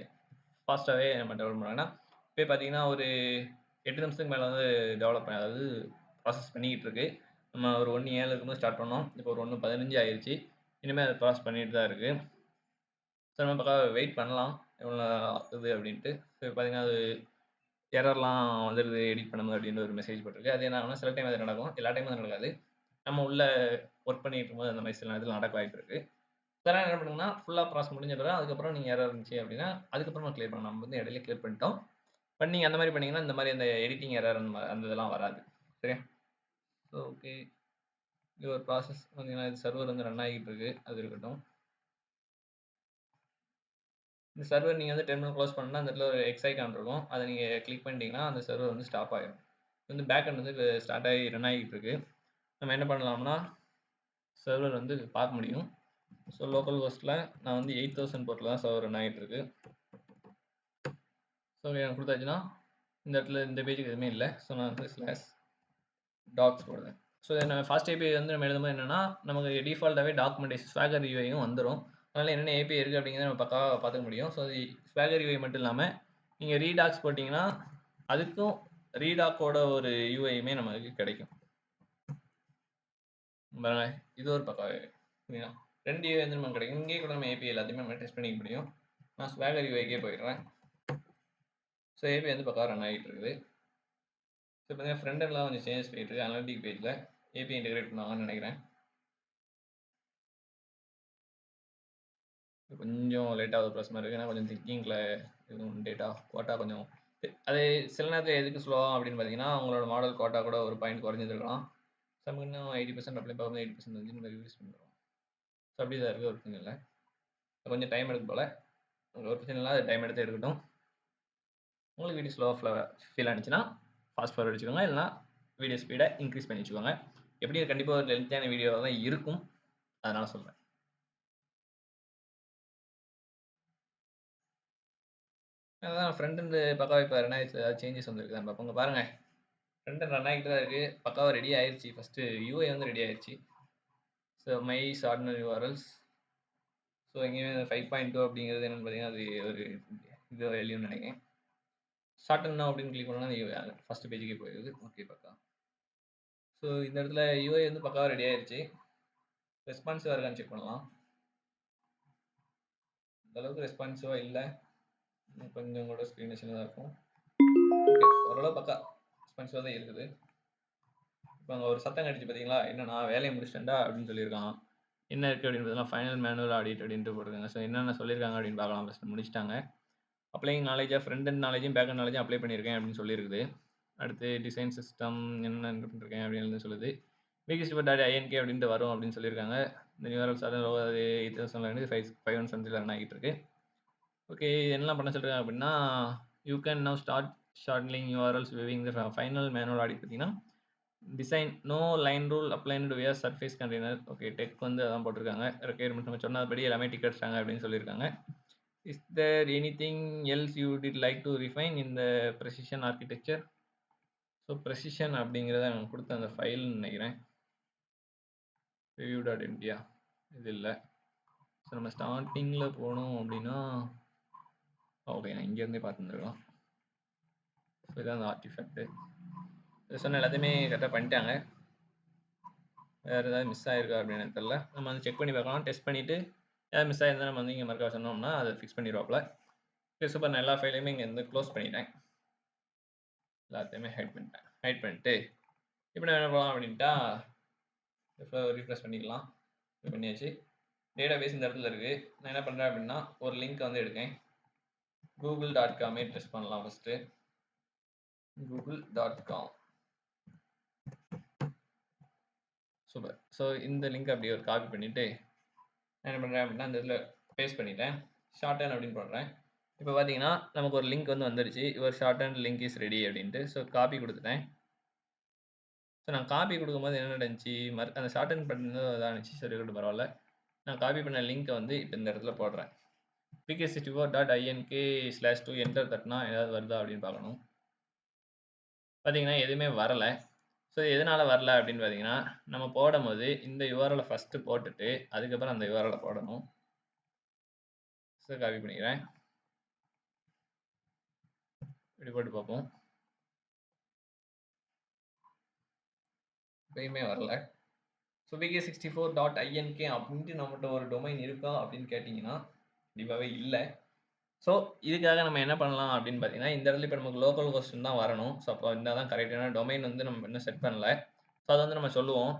ஃபாஸ்ட்டாகவே நம்ம டெவலப் பண்ணலாம். ஏன்னா இப்போ பார்த்தீங்கன்னா ஒரு 8 நிமிஷத்துக்கு மேலே வந்து டெவலப் அதாவது ப்ராசஸ் பண்ணிக்கிட்டு இருக்கு. நம்ம ஒரு 1:07 இருக்கும்போது ஸ்டார்ட் பண்ணோம். இப்போ ஒரு 1:15 ஆயிடுச்சு. இனிமேல் அது ப்ராசஸ் பண்ணிட்டு தான் இருக்குது. ஸோ நம்ம பக்கம் வெயிட் பண்ணலாம் எவ்வளோ ஆகுது அப்படின்ட்டு. ஸோ பார்த்தீங்கன்னா அது எரர்லாம் வந்துடுது எடிட் பண்ணும்போது அப்படின்னு ஒரு மெசேஜ் போட்டிருக்கு. அது என்ன ஆகும்னா சில டைம் அது நடக்கும். எல்லா டைமும் அது நடக்காது. நம்ம உள்ள ஒர்க் பண்ணிட்டு இருக்கும்போது அந்த மாதிரி சில நேரத்தில் நடக்க வாய்ப்பு இருக்கு. இதெல்லாம் என்ன பண்ணுங்கன்னா ஃபுல்லாக ப்ராசஸ் முடிஞ்ச பிறகு அதுக்கப்புறம் நீங்கள் எரர் இருந்துச்சு அப்படின்னா அதுக்கப்புறமா கிளியர் பண்ணலாம். நம்ம வந்து இடையில கிளியர் பண்ணிட்டோம். பட் நீங்க அந்த மாரி பண்ணீங்கன்னா, இந்த மாரி அந்த எடிட்டிங் எரர் அந்த இதெல்லாம் வராது. சரியா? So okay. இது ஒரு ப்ராசஸ். பார்த்தீங்கன்னா, இது சர்வர் வந்து ரன் ஆகிட்டு இருக்கு. அது இருக்கட்டும். இந்த சர்வர் நீங்க வந்து டெர்மினல் க்ளோஸ் பண்ணா, அந்த இடத்துல ஒரு எக்ஸ் ஐகான் இருக்கும். அத நீங்க கிளிக் பண்ணிட்டீங்கன்னா, அந்த சர்வர் வந்து ஸ்டாப் ஆயிரும். வந்து பேக் எண்ட் வந்து ஸ்டார்ட் ஆகி ரன் ஆகிட்டு இருக்கு. நம்ம என்ன பண்ணலாம்னா, சர்வர் வந்து பார்க்க முடியும். ஸோ லோக்கல் ஹோஸ்ட்ல நான் வந்து 8000 போர்ட்ல தான் சர்வர் ரன் ஆகிட்டு இருக்கு. ஸோ எனக்கு குடுத்தாச்சுன்னா, இந்த இடத்துல இந்த பேஜுக்கு எதுவுமே இல்ல. ஸோ நான் வந்து /docs போடுறேன். ஸோ நம்ம ஃபாஸ்ட் ஏபிஐ வந்து நம்ம எழுதும்போது என்னன்னா, நமக்கு டிஃபால்ட்டாவே டாக்குமெண்டேஷன் ஸ்வாகர் யூஐயும் வந்துரும். அதனால என்னென்ன ஏபிஐ இருக்கு அப்படிங்கிறத நம்ம பக்காவா பார்த்துக்க முடியும். ஸோ அது ஸ்வாகர் யூஐ மட்டும் இல்லாம, நீங்க ரீடாக்ஸ் போட்டீங்கன்னா, அதுக்கும் ரீடாக்கோட ஒரு யூஐயுமே நமக்கு கிடைக்கும். பாருங்களேன், இது ஒரு பக்காவே சரிங்களா? 2 யூஐ வந்து நமக்கு கிடைக்கும். இங்கேயே கூட நம்ம ஏபிஐ எல்லாத்தையுமே நம்ம டெஸ்ட் பண்ணிக்க முடியும். நான் ஸ்வாகர் யூஐக்கே போயிடுறேன். ஸோ ஏபிஐ வந்து பக்காவா ரன் ஆகிட்டு இருக்குது. ஸோ பார்த்தீங்கன்னா ஃப்ரண்ட் எண்ட்லாம் கொஞ்சம் சேஞ்சஸ் போயிட்டு இருக்கு. அனலிட்டிக் பேஜ்ல ஏபிஐ இன்டெகிரேட் பண்ணுவாங்கன்னு நினைக்கிறேன். கொஞ்சம் லேட் ஆகுது ப்ராசஸ் மாதிரி இருக்கு. ஏன்னா கொஞ்சம் திங்கிங்கில் எதுவும் டேட்டா கோட்டா கொஞ்சம் அது சில நேரத்தில் எதுக்கு ஸ்லோ ஆகும் அப்படின்னு பார்த்தீங்கன்னா, உங்களோட மாடல் கோட்டா கூட ஒரு பாயிண்ட் குறைஞ்சிருக்கலாம். ஸோ நமக்கு இன்னும் 80% அப்ளை பார்க்கும்போது 80% வந்து நம்ம ரிலீஸ் பண்ணுறோம். ஸோ அப்படி தான் இருக்குது, ஒரு பிரச்சனை இல்லை. கொஞ்சம் டைம் எடுக்கும் போல், ஒரு பிரச்சனை இல்லை, அது டைம் எடுத்து எடுக்கட்டும். உங்களுக்கு வீடியோ ஸ்லோவாக ஃபீல் ஆனிச்சுன்னா ஃபாஸ்ட் ஃபார்வர்ட் வச்சுக்கோங்க, இல்லைனா வீடியோ ஸ்பீடை இன்க்ரீஸ் பண்ணி வச்சுக்கோங்க. எப்படி கண்டிப்பாக ஒரு லென்த்தான வீடியோவாக தான் இருக்கும், அதனால சொல்கிறேன். அதான் ஃப்ரண்ட் எண்ட் பக்காவாக இப்போ ரன் ஆயிடுச்சு. ஏதாவது சேஞ்சஸ் வந்திருக்குதான்னு பார்ப்போங்க. பாருங்கள், ஃப்ரண்ட் எண்ட் ரன் ஆகிட்டு தான் இருக்குது. பக்காவாக ரெடி ஆயிடுச்சு. ஃபஸ்ட்டு யூஐ வந்து ரெடி ஆயிடுச்சு. So my ordinal URLs. So எங்கேயுமே 5.2 அப்படிங்கிறது என்னென்னு பார்த்தீங்கன்னா, அது ஒரு இது வெளியும்னு நினைக்கிறேன். ஷார்ட் அண்ட் நோ அப்படின்னு கிளிக் பண்ணால் ஃபஸ்ட் பேஜுக்கே போயிடுது. ஓகே பக்கா. ஸோ இந்த இடத்துல யூஐ வந்து பக்காவா ரெடி ஆயிருச்சு. ரெஸ்பான்சிவா இருக்கான்னு செக் பண்ணலாம். இந்த அளவுக்கு ரெஸ்பான்சிவா இல்ல. இன்னும் கொஞ்சம் கூட ஸ்க்ரீன் சின்னதா இருக்கும். ஓகே, ஓரளவு பக்கா ரெஸ்பான்சிவா தான் இருக்குது. இப்போ அங்கே ஒரு சத்தம் கடிச்சு பார்த்தீங்களா, என்னன்னா வேலையை முடிச்சிட்டேன்டா அப்படின்னு சொல்லியிருக்கான். என்ன இருக்குது அப்படின்னு பார்த்தீங்கன்னா, ஃபைனல் மேனுவல் ஆடிட் அப்படின்ட்டு போட்டிருக்காங்க. ஸோ என்னென்ன சொல்லியிருக்காங்க அப்படின்னு பார்க்கலாம். ஃபஸ்ட்டு முடிச்சிட்டாங்க. அப்ளைங் நாலேஜாக ஃப்ரண்ட் அண்ட் நாலேஜும் பேக் அண்ட் நாலேஜும் அப்ளை பண்ணியிருக்கேன் அப்படின்னு சொல்லியிருக்குது. அடுத்து டிசைன் சிஸ்டம் என்ன பண்ணிருக்கேன் அப்படின்னு சொல்லுது. bigest.inkey அப்படின்ட்டு வரும் அப்படின்னு சொல்லியிருக்காங்க. இந்த யூஆர்எல் சார் அது 517 ரன் ஆகிட்டு இருக்கு. ஓகே, என்னெல்லாம் பண்ண சொல்கிறாங்க அப்படின்னா, you can now start shortening URLs viewing the final manual audit பார்த்தீங்கன்னா, design no line rule applied where surface container. Okay, tech வந்து அதான் போட்டிருக்காங்க. ரெக்யர்மெண்ட் நம்ம சொன்னபடி எல்லாமே டிக் அடிச்சிட்டாங்க அப்படின்னு சொல்லியிருக்காங்க. Is there anything else you did like to refine இந்த ப்ரெசிஷன் ஆர்கிடெக்சர்? ஸோ ப்ரெசிஷன் அப்படிங்கிறத அவங்க கொடுத்த அந்த ஃபைல்னு நினைக்கிறேன். review.india இது இல்லை. ஸோ நம்ம ஸ்டார்டிங்கில் போனோம் அப்படின்னா, ஓகே நான் இங்கேருந்தே பார்த்துருந்துருக்கலாம். ஸோ இதான் அந்த ஆர்டிஃபேக்ட்டு. சொன்ன எல்லாத்தையுமே கரெக்டாக பண்ணிட்டாங்க. வேறு ஏதாவது மிஸ் ஆகிருக்கா அப்படின்னு எனக்கு தெரியல. நம்ம வந்து செக் பண்ணி பார்க்கலாம். டெஸ்ட் பண்ணிவிட்டு ஏதாவது மிஸ் ஆகிருந்தால் நம்ம வந்து இங்கே மறக்கா சொன்னோம்னா அதை ஃபிக்ஸ் பண்ணிடுவாப்பில். ஓகே சூப்பர், நான் எல்லா ஃபைலையுமே இங்கே வந்து க்ளோஸ் பண்ணிட்டேன். எல்லாத்தையுமே ஹைட் பண்ணிட்டு இப்போ நான் என்ன பண்ணலாம் அப்படின்ட்டா ரீஃப்ரெஷ் பண்ணிக்கலாம். இது பண்ணியாச்சு. டேட்டா பேஸ் இந்த இடத்துல இருக்குது. நான் என்ன பண்ணுறேன் அப்படின்னா ஒரு லிங்க் வந்து எடுக்கேன். google.com டெஸ்ட் பண்ணலாம். First google.com. சூப்பர். ஸோ இந்த லிங்க் அப்படியே ஒரு காப்பி பண்ணிவிட்டு என்ன பண்ணுறேன் அப்படின்னா இந்த இதில் பேஸ்ட் பண்ணிட்டேன். ஷார்ட் ஹேண்ட் அப்படின்னு பண்ணுறேன். இப்போ பார்த்தீங்கன்னா நமக்கு ஒரு லிங்க் வந்து வந்துடுச்சு. Your short hand link is ready அப்படின்ட்டு. ஸோ காப்பி கொடுத்துட்டேன். ஸோ நான் காப்பி கொடுக்கும்போது என்ன நடந்துச்சு, அந்த ஷார்ட் ஹேண்ட் பண்ணது இதாக இருந்துச்சு. சரி இருக்கட்டும், பரவாயில்ல. நான் காப்பி பண்ண லிங்க்கை வந்து இப்போ இந்த இடத்துல போடுறேன். pk64.ink/2 என்டர் தட்டினா ஏதாவது வருதா அப்படின்னு பார்க்கணும். பார்த்தீங்கன்னா எதுவுமே வரலை. ஸோ எதனால் வரல அப்படின்னு பார்த்தீங்கன்னா, நம்ம போடும்போது இந்த யூஆர்எலை ஃபஸ்ட்டு போட்டுட்டு அதுக்கப்புறம் அந்த யூஆர்எலை போடணும். ஸோ காப்பி பண்ணிக்கிறேன். இப்படி போட்டு பார்ப்போம். எப்பயுமே வரல. ஸோ pk64.ink அப்படின்ட்டு நம்மகிட்ட ஒரு டொமைன் இருக்கா அப்படின்னு கேட்டிங்கன்னா கண்டிப்பாகவே இல்லை. ஸோ இதுக்காக நம்ம என்ன பண்ணலாம் அப்படின்னு பார்த்தீங்கன்னா, இந்த இடத்துல இப்போ நமக்கு லோக்கல் ஹோஸ்ட் தான் வரணும். ஸோ அப்போ இருந்தால் தான் கரெக்டான டொமைன் வந்து நம்ம இன்னும் செட் பண்ணல. ஸோ அதை வந்து நம்ம சொல்லுவோம்.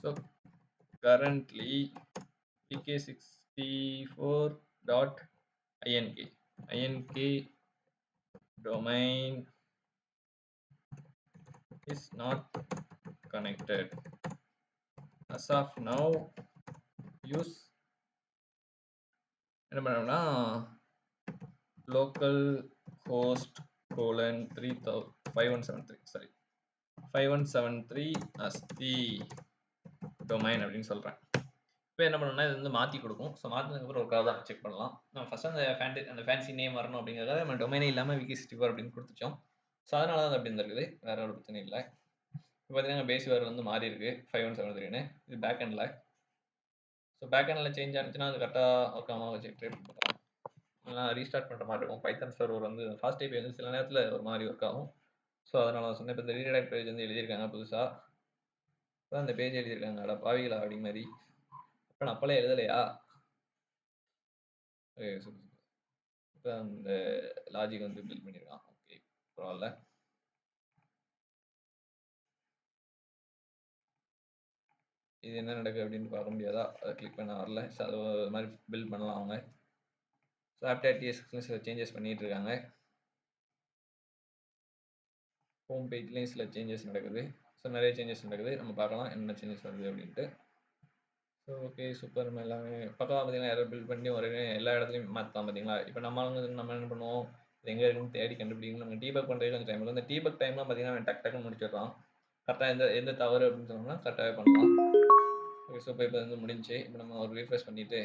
So currently pk64.ink domain is not connected. As of now, use என்ன பண்ணோம்னா local host :5173 as the domain அப்படின்னு சொல்கிறேன். இப்போ என்ன பண்ணணும்னா இது வந்து மாற்றி கொடுக்கும். ஸோ மாற்றினதுக்கப்புறம் ஒரு தான் செக் பண்ணலாம். நம்ம ஃபஸ்ட் அந்த ஃபேன்சி நேம் வரணும் அப்படிங்கிறத நம்ம டொமைனே இல்லாமல் wiki64 அப்படின்னு கொடுத்துச்சோம். ஸோ அதனால தான் அது அப்படி இருந்திருக்குது. வேறு ஒரு பிரச்சனை இல்லை. இப்போ பார்த்தீங்கன்னா பேஸ் வேறு வந்து மாறி இருக்குது 5173ன்னு. இது பேக் எண்டில். ஸோ பேக் எண்டில் சேஞ்ச் ஆனிச்சுன்னா அது கரெக்டாக ஒர்க் ஆகாமல் வச்சு ட்ரை பண்ணலாம். நான் ரீஸ்டார்ட் பண்ணுற மாதிரி இருக்கும். பைத்தன் சர்வர் வந்து ஃபாஸ்ட் டைப் வந்து சில நேரத்தில் ஒரு மாதிரி ஒர்க் ஆகும். ஸோ அதனால் நான் சொன்னேன். இப்போ இந்த ரீடைரக்ட் பேஜ் வந்து எழுதியிருக்காங்க புதுசாக. இப்போ அந்த பேஜ் எழுதியிருக்காங்க. அட பாவிகளா அப்படி மாதிரி. இப்போ நான் அப்போலாம் எழுதலையா? இப்போ அந்த லாஜிக் வந்து பில்ட் பண்ணியிருக்கான். ஓகே பரவாயில்ல. இது என்ன நடக்குது அப்படின்னு பார்க்க முடியாதா? அதை கிளிக் பண்ண வரல. ஸோ அது மாதிரி பில்ட் பண்ணலாம் அவங்க. ஸோ ஆப்டர் டிஎஸ்எக்ஸ்லையும் சில சேஞ்சஸ் பண்ணிகிட்டு இருக்காங்க. ஹோம் பேஜ்லேயும் சில சேஞ்சஸ் நடக்குது. ஸோ நிறைய சேஞ்சஸ் நடக்குது. நம்ம பார்க்கலாம் என்ன சேஞ்சஸ் வருது அப்படின்ட்டு. So okay super. நம்ம எல்லாமே பக்கமாக பார்த்தீங்கன்னா யாரும் பில்ட் பண்ணி ஒரு எல்லா இடத்துலையும் மாற்றலாம் பார்த்தீங்களா? இப்போ நம்ம என்ன பண்ணுவோம், இது எங்கே இருக்குன்னு தேடி கண்டுபிடிக்கணும். நம்ம டீபக் பண்ணுறதுக்கு கொஞ்சம் டைம் இருக்கும். இந்த டீபக் டைம்லாம் பார்த்தீங்கன்னா டக் டக்குன்னு முடிச்சிடலாம். கரெக்டாக எந்த தவறு அப்படின்னு சொன்னோம்னா கரெக்டாகவே பண்ணலாம். ஓகே ஸோ இப்போ வந்து முடிஞ்சு. இப்போ நம்ம ஒரு ரீஃப்ரெஷ் பண்ணிவிட்டு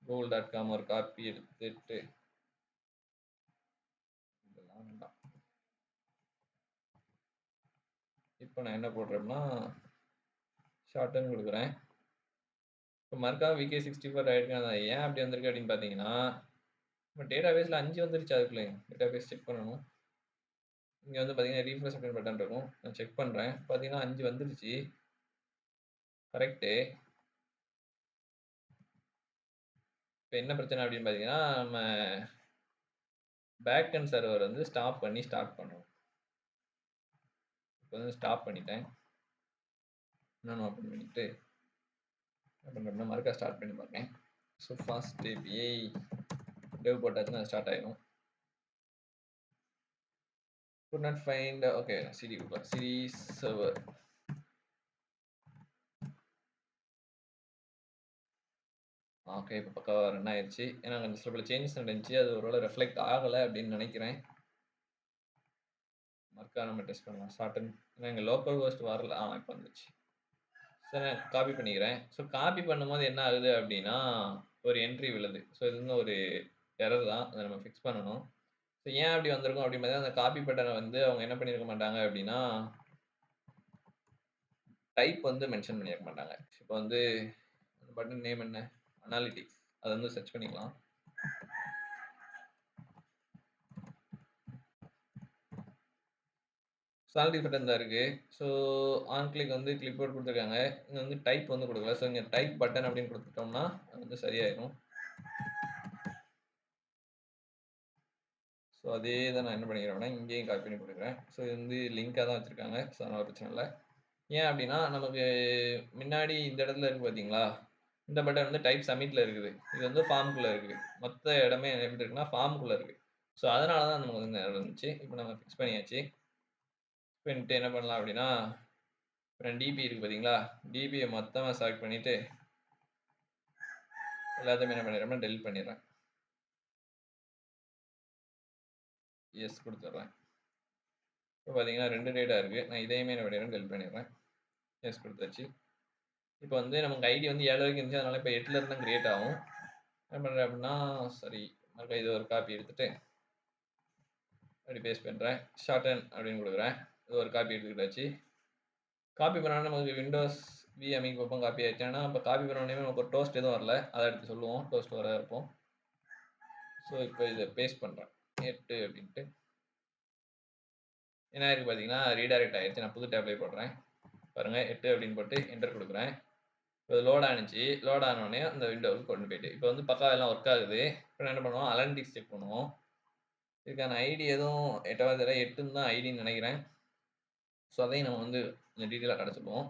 google.com ஒரு காப்பி எடுத்துட்டு இதெல்லாம் வேண்டாம். இப்போ நான் என்ன போடுறேன்னா ஷார்ட்டன் கொடுக்குறேன். இப்போ மறக்காம VK64 ஆகிருக்காங்க. ஏன் அப்படி வந்திருக்கு அப்படின்னு பார்த்தீங்கன்னா, இப்போ டேட்டா பேஸில் 5 வந்துருச்சு. அதுக்குள்ளே டேட்டா பேஸ் செக் பண்ணணும். இங்கே வந்து பார்த்தீங்கன்னா ரீஃப்ரெஷ் அப்படின்னு பட்டன் இருக்கும். நான் செக் பண்ணுறேன். பார்த்தீங்கன்னா 5 வந்துருச்சு. கரெக்டு. இப்போ என்ன பிரச்சனை அப்படின்னு பார்த்தீங்கன்னா, நம்ம பேக் அண்ட் சர்வர் வந்து ஸ்டாப் பண்ணி ஸ்டார்ட் பண்ணுறோம். இப்போ வந்து ஸ்டாப் பண்ணிட்டேன். இன்னொன்று ஓப்பன் பண்ணிட்டு என்ன பண்ணுறோம்னா மறுக்கா ஸ்டார்ட் பண்ணி பார்ப்பேன். ஸோ ஃபாஸ்ட் ஏபிஐ டெவ் போட்டாச்சுன்னா அது ஸ்டார்ட் ஆயிடும். could not find okay cd கொடுக்கலாம் cd server. ஓகே இப்போ பக்காவாக ரன் ஆயிடுச்சு. ஏன்னா அங்கே சில பல சேஞ்சஸ் நடந்துச்சு. அது ஒருவேளை ரெஃப்ளெக்ட் ஆகலை அப்படின்னு நினைக்கிறேன். மறுக்கா நம்ம டெஸ்ட் பண்ணலாம் ஷார்டன். ஏன்னா எங்கள் லோக்கல் ஹோஸ்ட் வரல. இப்போ வந்துச்சு. சரி நான் காப்பி பண்ணிக்கிறேன். ஸோ காப்பி பண்ணும்போது என்ன ஆகுது அப்படின்னா ஒரு என்ட்ரி விழுது. ஸோ இது வந்து ஒரு எரர் தான். அதை நம்ம ஃபிக்ஸ் பண்ணணும். ஸோ ஏன் அப்படி வந்திருக்கும் அப்படின்னு பார்த்தீங்கன்னா அந்த காப்பி பட்டனை வந்து அவங்க என்ன பண்ணியிருக்க மாட்டாங்க அப்படின்னா டைப் வந்து மென்ஷன் பண்ணியிருக்க மாட்டாங்க. இப்போ வந்து அந்த பட்டன் நேம் என்ன, அனாலிட்டிக்ஸ். அதை வந்து சர்ச் பண்ணிக்கலாம். அனாலிட்டிக்ஸ் பட்டன் தான் இருக்கு. ஸோ ஆன் கிளிக் வந்து கிளிக் போர்ட் கொடுத்துருக்காங்க. இங்கே வந்து டைப் வந்து கொடுக்கல. ஸோ இங்கே டைப் பட்டன் அப்படின்னு கொடுத்துட்டோம்னா அது வந்து சரியாயிடும். ஸோ அதே தான் நான் என்ன பண்ணிக்கிறேன்னா இங்கேயும் காப்பி பண்ணி கொடுக்குறேன். ஸோ இது வந்து லிங்காக தான் வச்சுருக்காங்க. ஸோ அதனால் பிரச்சனை இல்லை. ஏன் அப்படின்னா நமக்கு முன்னாடி இந்த இடத்துல இருக்குது பார்த்தீங்களா, இந்த பட்டன் வந்து டைப் சப்மிட்டில் இருக்குது. இது வந்து ஃபார்முக்குள்ளே இருக்குது. மொத்த இடமே எப்படி இருக்குன்னா ஃபார்முக்குள்ளே இருக்குது. ஸோ அதனால தான் நமக்கு வந்து எரர் இருந்துச்சு. இப்போ நம்ம ஃபிக்ஸ் பண்ணியாச்சு. பண்ணிட்டு என்ன பண்ணலாம் அப்படின்னா அப்புறம் டிபி இருக்குது பார்த்தீங்களா, டிபியை மொத்தமாக செலக்ட் பண்ணிவிட்டு எல்லாத்தையுமே என்ன பண்ணிடுறேன்னா டெலிட் பண்ணிடுறேன். எஸ் கொடுத்துட்றேன். இப்போ பார்த்தீங்கன்னா 2 டேட்டா இருக்குது. நான் இதையுமே என்ன பண்ணிடுறேன் டெலிட் பண்ணிடுறேன். எஸ் கொடுத்தாச்சு. இப்போ வந்து நமக்கு ஐடி வந்து 7 வரைக்கும் இருந்துச்சு. அதனால் இப்போ 8லேருந்து தான் கிரியேட் ஆகும். என்ன பண்ணுறேன் அப்படின்னா சரி மறுபடியும் இது ஒரு காப்பி எடுத்துகிட்டு அப்படி பேஸ்ட் பண்ணுறேன். ஷார்டன் அப்படின்னு கொடுக்குறேன். இது ஒரு காப்பி எடுத்துக்கிட்டாச்சு. காப்பி பண்ணோன்னா நமக்கு விண்டோஸ் வி அமைக்கு பார்ப்போம் காப்பி ஆயிடுச்சுன்னா இப்போ காப்பி பண்ணோடனே நமக்கு ஒரு டோஸ்ட் எதுவும் வரல. அதை எடுத்து சொல்லுவோம். டோஸ்ட் வர இருப்போம். ஸோ இப்போ இதை பேஸ்ட் பண்ணுறேன் 8 அப்படின்ட்டு. என்ன இருக்குது பார்த்தீங்கன்னா ரீடைரக்ட் ஆகிடுச்சு. நான் புது டேப்லேயே போடுறேன் பாருங்கள். 8 அப்படின்னு போட்டு என்டர் கொடுக்குறேன். இப்போ லோட் ஆனிச்சு. லோட் ஆனோடனே அந்த விண்டோவுக்கு கொண்டு போயிட்டு இப்போ வந்து பக்காவ எல்லாம் ஒர்க் ஆகுது. இப்போ என்ன பண்ணுவோம் அனாலிட்டிக்ஸ் செக் பண்ணுவோம். இதுக்கான ஐடி எதுவும் 8வது தடவை 8ன்னு தான் ஐடின்னு நினைக்கிறேன். ஸோ அதையும் நம்ம வந்து கொஞ்சம் டீட்டெயிலாக கடை சொல்லுவோம்.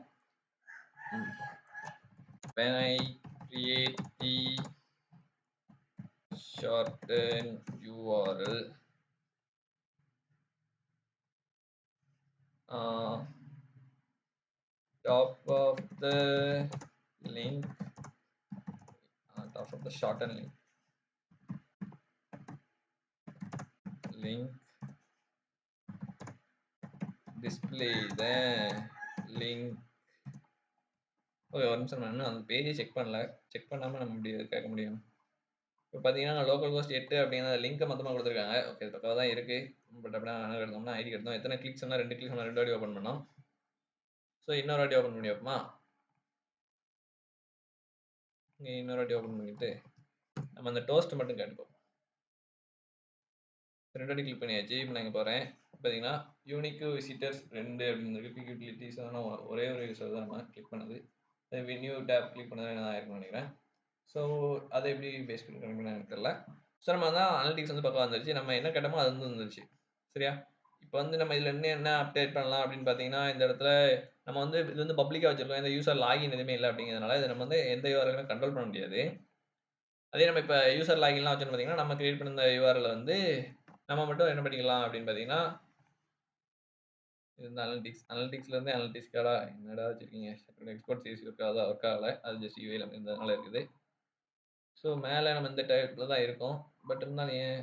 when I create the shorten URL top of the link top of the shorten link display the link. Okay ஒரு நிமிஷம் நான் அந்த பேஜை செக் பண்ணல. செக் பண்ணாமல் நம்ம இப்படி கேட்க முடியும். இப்போ பார்த்தீங்கன்னா லோக்கல் ஹோஸ்ட் 8 அப்படிங்கிற லிங்க்கை மொத்தமாக கொடுத்துருக்காங்க. ஓகே பக்காவாக தான் இருக்குது. பட் அப்படின்னா எடுத்தோம்னா ஐடி எடுத்தோம். எத்தனை கிளிக்ஸ் சொன்னால் 2 கிளிக்ஸ் சொன்னால் 2 வாட்டி ஓப்பன் பண்ணோம். ஸோ இன்னொரு வாட்டி ஓப்பன் பண்ணி வைப்போமா. இங்கே இன்னொரு வாட்டி ஓப்பன் பண்ணிவிட்டு நம்ம அந்த டோஸ்ட் மட்டும் கேட்டுப்போம். 2 வாட்டி கிளிக் பண்ணியாச்சு. இப்போ நான் இங்கே போகிறேன். பார்த்தீங்கன்னா யூனிக் விசிட்டர்ஸ் 2 அப்படின்னு இருக்குது. யூட்டிலிட்டிஸ் ஆனால் ஒரே ஒரு யூஸர் தான் நம்ம கிளிக் பண்ணது. நியூ டேப் கிளிக் பண்ணது நான் ஆயிருக்குன்னு நினைக்கிறேன். ஸோ அதை எப்படி பேஸ் பண்ணி எனக்கு தெரியல. ஸோ நம்ம தான் அனாலிட்டிக்ஸ் வந்து பக்கம் வந்துருச்சு. நம்ம என்ன கேட்டோமோ அது வந்து வந்துருச்சு. சரியா? இப்போ வந்து நம்ம இதில் இன்னும் என்ன அப்டேட் பண்ணலாம் அப்படின்னு பார்த்தீங்கன்னா இந்த இடத்துல நம்ம வந்து இது வந்து பப்ளிக்காக வச்சுருக்கோம். இந்த யூசர் லாகின் எதுவுமே இல்லை அப்படிங்கிறதுனால இதை நம்ம வந்து எந்த யூஆர்எலுமே கண்ட்ரோல் பண்ண முடியாது. அதே நம்ம இப்போ யூசர் லாகின்லாம் வச்சோன்னு பார்த்தீங்கன்னா நம்ம கிரியேட் பண்ண இந்த யூஆர்எல் வந்து நம்ம மட்டும் என்ன பண்ணிக்கலாம் அப்படின்னு பார்த்தீங்கன்னா இது வந்து அனாலிட்டிக்ஸ்லேருந்து அனாலிட்டிக்ஸ்க்காக என்னடா வச்சுருக்கீங்க எக்ஸ்போர்ட் சீரிஸ் ஒர்க் ஆகலை. அது ஜஸ்ட் யூஏல இருந்ததுனால இருக்குது. ஸோ மேலே நம்ம இந்த டைப்பில் தான் இருக்கோம். பட் இருந்தாலும் ஏன்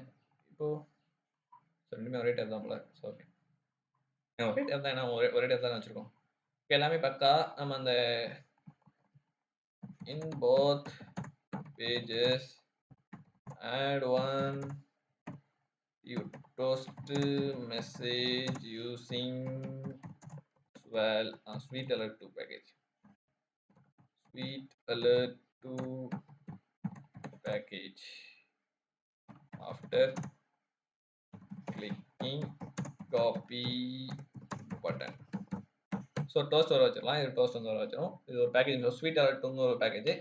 இப்போது ரெண்டுமே ஒரே டைப் தான் போல. ஸோ ஓகே ஒரே டைப் தான். ஏன்னா ஒரே டைப் தான் வச்சுருக்கோம். எல்லாமே பக்கா. நம்ம அந்த in both pages add one you toast message using sweet alert 2 package. Sweet alert 2 package. After clicking copy button. So toast வர வச்சிடலாம். இது டோஸ்ட் வந்து வர வச்சிரும். இது ஒரு பேக்கேஜ் ஸ்வீட் அலர்ட்னு ஒரு பேக்கேஜ்.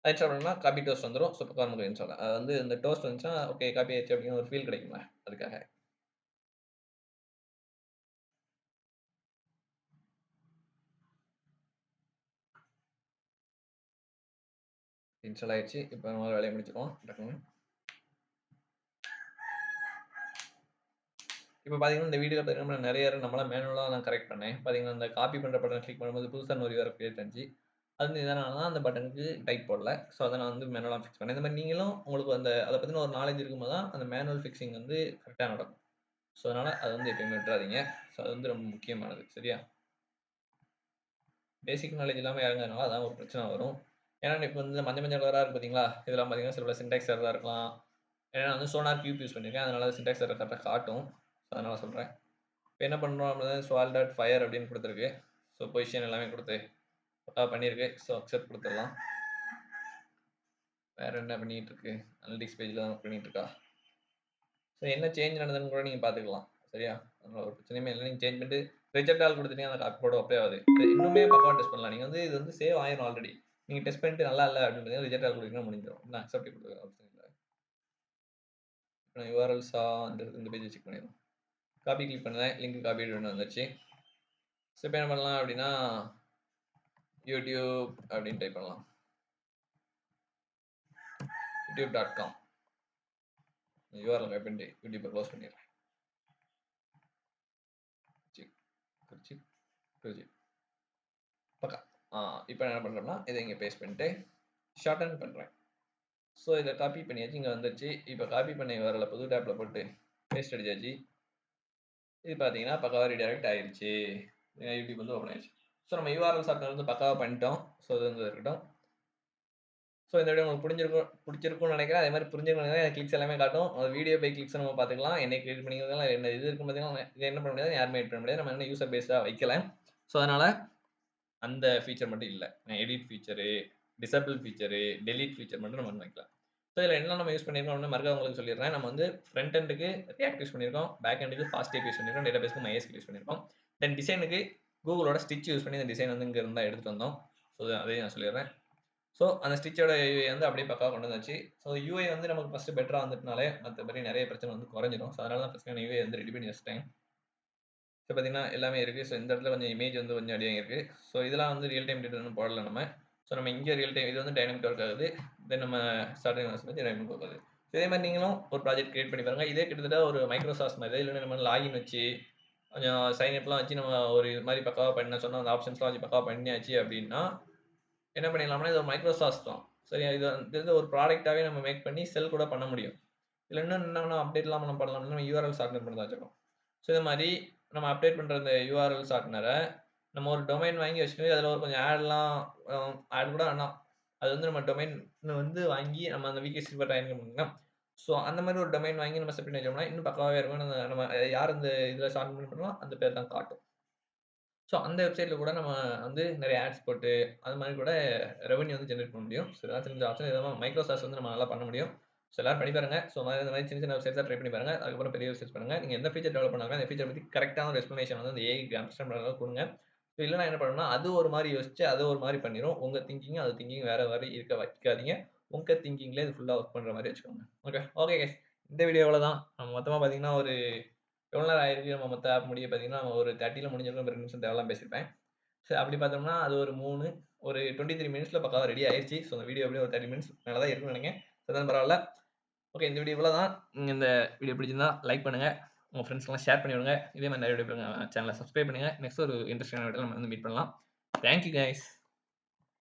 அது இன்ஸ்டால் பண்ணா காப்பி டோஸ்ட் வந்துரும். ஸோ பக்கம் நமக்கு இன்ஸ்டால். அது வந்து இந்த டோஸ்ட் வந்துச்சுன்னா ஓகே காப்பி ஆயிடுச்சு அப்படிங்கிற ஒரு ஃபீல் கிடைக்கும்ல அதுக்காக. இன்ஸ்டால் ஆயிடுச்சு. இப்போ நம்ம வேலையை முடிச்சிருவோம். டக்குன்னு. இப்போ பார்த்தீங்கன்னா இந்த வீடியோல பார்த்தீங்கன்னா நிறைய நம்மளா மேனுவலா நான் கரெக்ட் பண்ணேன். பார்த்தீங்கன்னா இந்த காப்பி பண்ற பட்டன் கிளிக் பண்ணும்போது புதுசா இன்னொரு URL கிரியேட் ஆச்சு. அது இதனால தான் அந்த பட்டனுக்கு டைப் போடல. ஸோ அத நான் வந்து மேனுவலா ஃபிக்ஸ் பண்ணேன். இந்த மாதிரி நீங்களும் உங்களுக்கு அந்த அத பத்தின ஒரு நாலேட்ஜ் இருக்கும்போது தான் அந்த மேனுவல் ஃபிக்ஸிங் வந்து கரெக்ட்டா நடக்கும். ஸோ அதனால அத வந்து எப்பயுமே விட்டுறாதீங்க. ஸோ அது வந்து ரொம்ப முக்கியமானது. சரியா? பேசிக் நாலேட்ஜ் இல்லாம இறங்குறதுனால அதான் ஒரு பிரச்சனை வரும். ஏன்னா இப்ப வந்து மஞ்ச மஞ்ச கலரா இருக்கு பார்த்தீங்களா? இதெல்லாம் பார்த்தீங்கன்னா சில சின்டாக்ஸ் எரரா இருக்கலாம். ஏன்னா நான் வந்து சோனார் கியூப் யூஸ் பண்ணியிருக்கேன். அதனால சின்டாக்ஸ் எரர் கரெக்ட்டா காட்டும். ஸோ அதனால சொல்றேன். இப்ப என்ன பண்றோம் அப்படின்னா ஸ்வால் டாட் ஃபயர் அப்படின்னு குடுத்துருக்கு. ஸோ பொசிஷன் எல்லாமே குடுத்து பண்ணியிருக்கு. ஸோ அக்செப்ட் குடுத்துடலாம். வேற என்ன பண்ணிட்டு இருக்கு? அனலிட்டிக்ஸ் பேஜ்ல தான் பண்ணிட்டு இருக்கா? ஸோ என்ன சேஞ்ச் நடந்ததுன்னு கூட நீங்க பார்த்துக்கலாம். சரியா? அதனால ஒரு பிரச்சனையுமே இல்ல. நீங்க சேஞ்ச் பண்ணிட்டு ரிஜெக்ட் ஆல் குடுத்துட்டீங்கன்னா அந்த காப்பி கோட் அப்ளை ஆகுது. இன்னுமே பக்காவா டெஸ்ட் பண்ணலாம். நீங்க வந்து இது வந்து சேவ் ஆயிரும் ஆல்ரெடி. நீங்க டெஸ்ட் பண்ணிட்டு நல்லா இல்ல அப்படின்றத ரிஜெக்ட் ஆல் குடுத்தீங்கன்னா முடிஞ்சிரும். நான் அக்செப்ட் குடுக்குறேன். அவசியம் இல்ல. நான் யுஆர்எல்ஸா இந்த பேஜ் செக் பண்ணிடுறேன். காப்பி கிளிக் பண்ணேன். லிங்க் காப்பி வந்துருச்சு. ஸோ இப்போ என்ன பண்ணலாம் அப்படின்னா யூடியூப் அப்படின்னு டைப் பண்ணலாம். youtube.com யூஆர்எல் டைப் பண்ணிட்டு யூடியூப்பை க்ளோஸ் பண்ணிடுறேன். குறிச்சி குறிச்சி பக்கா. இப்போ என்ன பண்ணுறோம்னா இதை இங்கே பேஸ்ட் பண்ணிட்டு ஷார்டன் பண்ணுறேன். ஸோ இதை காப்பி பண்ணியாச்சு. இங்கே வந்துருச்சு. இப்போ காப்பி பண்ணி வரல புது டேப்பில் போட்டு பேஸ்ட் அடிச்சாச்சு. இது பார்த்தீங்கன்னா பக்காவாக ரீடைரக்ட் ஆயிடுச்சு. யூடியூப் வந்து ஓப்பன் ஆயிடுச்சு. ஸோ நம்ம யூஆர்எல் ஷார்ட்னர் வந்து பக்காவாக பண்ணிட்டோம். ஸோ இது வந்து இருக்கட்டும். ஸோ இந்த வீடியோ உங்களுக்கு பிடிச்சிருக்கும்னு நினைக்கிறேன். அதே மாதிரி புரிஞ்சிருக்கும்னு நினைக்கிறேன். கிளிக்ஸ் எல்லாமே காட்டும். வீடியோ பை கிளிக்ஸ் நம்ம பார்த்துக்கலாம். என்ன கிரியேட் பண்ணிக்கலாம். என்ன இது இருக்கும் பார்த்தீங்கன்னா இது என்ன பண்ண முடியாது. யாருமே எடிட் பண்ண முடியாது. நம்ம என்ன யூசர் பேஸாக வைக்கல. ஸோ அதனால அந்த ஃபீச்சர் மட்டும் இல்ல. Edit feature, disable feature, delete feature மட்டும் நம்ம வைக்கலாம். ஸோ இதில் என்ன நம்ம யூஸ் பண்ணியிருக்கோம் அப்படின்னு மறுக்க உங்களுக்கு சொல்லிடுறேன். நம்ம வந்து ஃப்ரண்ட் எண்டுக்கு ரியாக்ட் யூஸ் பண்ணியிருக்கோம். பேக் எண்டுக்கு ஃபாஸ்ட் யூஸ் பண்ணியிருக்கோம். டேட்டாபேஸ்க்கு MySQL யூஸ் பண்ணியிருக்கோம். தென் டிசைனுக்கு கூகுளோட ஸ்டிச் யூஸ் பண்ணி இந்த டிசைன் வந்து இங்கே இருந்தால் எடுத்துட்டு வந்தோம். ஸோ அதையும் நான் சொல்லிடுறேன். ஸோ அந்த ஸ்டிச்சோட யூஐ வந்து அப்படியே பக்காவாக கொண்டு வந்தாச்சு. ஸோ யூஐ வந்து நமக்கு ஃபஸ்ட்டு பெட்டராக வந்துட்டுனாலே மற்றபடி நிறைய பிரச்சனை வந்து குறைஞ்சிடும். ஸோ அதனால தான் ஃபஸ்ட்டு நான் யூஐ வந்து ரெடி பண்ணி வச்சிட்டேன். ஸோ பார்த்தீங்கன்னா எல்லாமே இருக்குது. ஸோ இந்த இடத்துல கொஞ்சம் இமேஜ் வந்து கொஞ்சம் அடியாக இருக்குது. ஸோ இதெல்லாம் வந்து ரியல் டைம் டேட்டா போடல நம்ம. ஸோ நம்ம இங்கே ரியல் டைம் இது வந்து டைனமிக் ஒர்க் ஆகுது. தென் நம்ம ஸ்டார்டிங் வச்சு டைனமிக் ஒர்க் ஆகுது. இதே மாதிரி நீங்களும் ஒரு ப்ராஜெக்ட் கிரியேட் பண்ணி பாருங்க. இதே கிட்டத்தட்ட ஒரு மைக்ரோசாஃப்ட் மாதிரி இல்லைன்னா நம்ம லாகின் வச்சு கொஞ்சம் சைன் அப்லாம் வச்சு நம்ம ஒரு இது மாதிரி பக்காவாக பண்ண சொன்னால் அந்த ஆப்ஷன்ஸ்லாம் வச்சு பக்காவாக பண்ணியாச்சு அப்படின்னா என்ன பண்ணிடலாம்னா இது ஒரு மைக்ரோசாஃப்ட் தான். சரியா? இது வந்து ஒரு ப்ராடக்ட்டாவே நம்ம மேக் பண்ணி செல் கூட பண்ண முடியும். இதில இன்னும் என்னன்னா அப்டேட்லாம் நம்ம பண்ணலாம்னா நம்ம யூஆர்எல் ஷார்ட்னர் பண்ணி தான் வச்சிருக்கோம். ஸோ இது மாதிரி நம்ம அப்டேட் பண்ற இந்த யூஆர்எல் ஷார்ட்னரை நம்ம ஒரு டொமைன் வாங்கி வச்சுட்டு அதில ஒரு கொஞ்சம் ஆட்லாம் ஆட் கூட வேணாம். அது வந்து நம்ம டொமைன் வந்து வாங்கி நம்ம அந்த விகேசி டைம் பண்ணலாம். ஸோ அந்த மாதிரி ஒரு டொமைன் வாங்கி நம்ம செட் பண்ணி வச்சோம்னா இன்னும் பக்காவாவே இருக்கும். நம்ம யார் இந்த இதில ஷார்ட் பண்றோமோ அந்த பேர் தான் காட்டும். ஸோ அந்த வெப்சைட்ல கூட நம்ம வந்து நிறைய ஆட்ஸ் போட்டு, அது மாரி கூட ரெவென்யூ வந்து ஜெனரேட் பண்ண முடியும். ஸோ இதெல்லாம் தெரிஞ்ச ஆப்ஷன் இதெல்லாம் மைக்ரோசாஃப்ட் வந்து நம்ம நல்லா பண்ண முடியும். ஸோ எல்லாரும் பண்ணி பாருங்க. ஸோ இந்த மாரி சின்ன சின்ன வெப்சைட்ஸா ட்ரை பண்ணி பாருங்க. அதுக்கப்புறம் பெரிய வெப்சைட்ஸ் பண்ணுங்க. நீங்க எந்த ஃபீச்சர் டெவலப் பண்ணாலுமே அந்த ஃபீச்சர் பத்தி கரெக்ட்டான ஒரு எக்ஸ்ப்ளனேஷன் வந்து அந்த ஏஐக்கு அண்டர்ஸ்டாண்ட் பண்ற அளவுக்கு குடுங்க. ஸோ இல்லன்னா என்ன பண்ணணும்னா, அது ஒரு மாரி யோசிச்சு, அது ஒரு மாரி பண்ணிரும். உங்க திங்கிங், அது திங்கிங் வேற மாரி இருக்க வைக்காதீங்க. உங்க திங்கிங்ல இது ஃபுல்லா ஒர்க் பண்ற மாரி வச்சுக்கோங்க. ஓகே. Okay guys. இந்த வீடியோ இவ்வளோதான். நம்ம மொத்தமா பார்த்தீங்கன்னா, ஒரு எவ்வளோ நேரம் ஆயிருக்கு நம்ம மொத்த ஆப் முடிய பார்த்தீங்கன்னா, ஒரு 30ல முடிஞ்சிருக்கும். 2 நிமிஷம் தேவலாம் பேசியிருப்பேன். சோ அப்படி பார்த்தோம்னா, அது ஒரு 3 ஒரு 23 மினிட்ஸ்ல பக்காவா ரெடி ஆயிருச்சு. ஸோ அந்த வீடியோ எப்படியும் ஒரு 30 மினிட்ஸ் மேல தான் இருக்கும்னு நெனைக்கிறேன். இருந்தாலும் பரவால்ல. ஓகே இந்த வீடியோ இவ்வளோதான். இந்த வீடியோ பிடிச்சிருந்தா லைக் பண்ணுங்க. உங்க ஃப்ரெண்ட்ஸ்க்குலாம் ஷேர் பண்ணி விடுங்க. இதே மாரி நிறைய வீடியோ சேனலை சப்ஸ்கிரைப் பண்ணுங்க. நெக்ஸ்ட் ஒரு இன்ட்ரஸ்டிங்கான வீடியோல நம்ம வந்து மீட் பண்ணலாம். Thank you guys.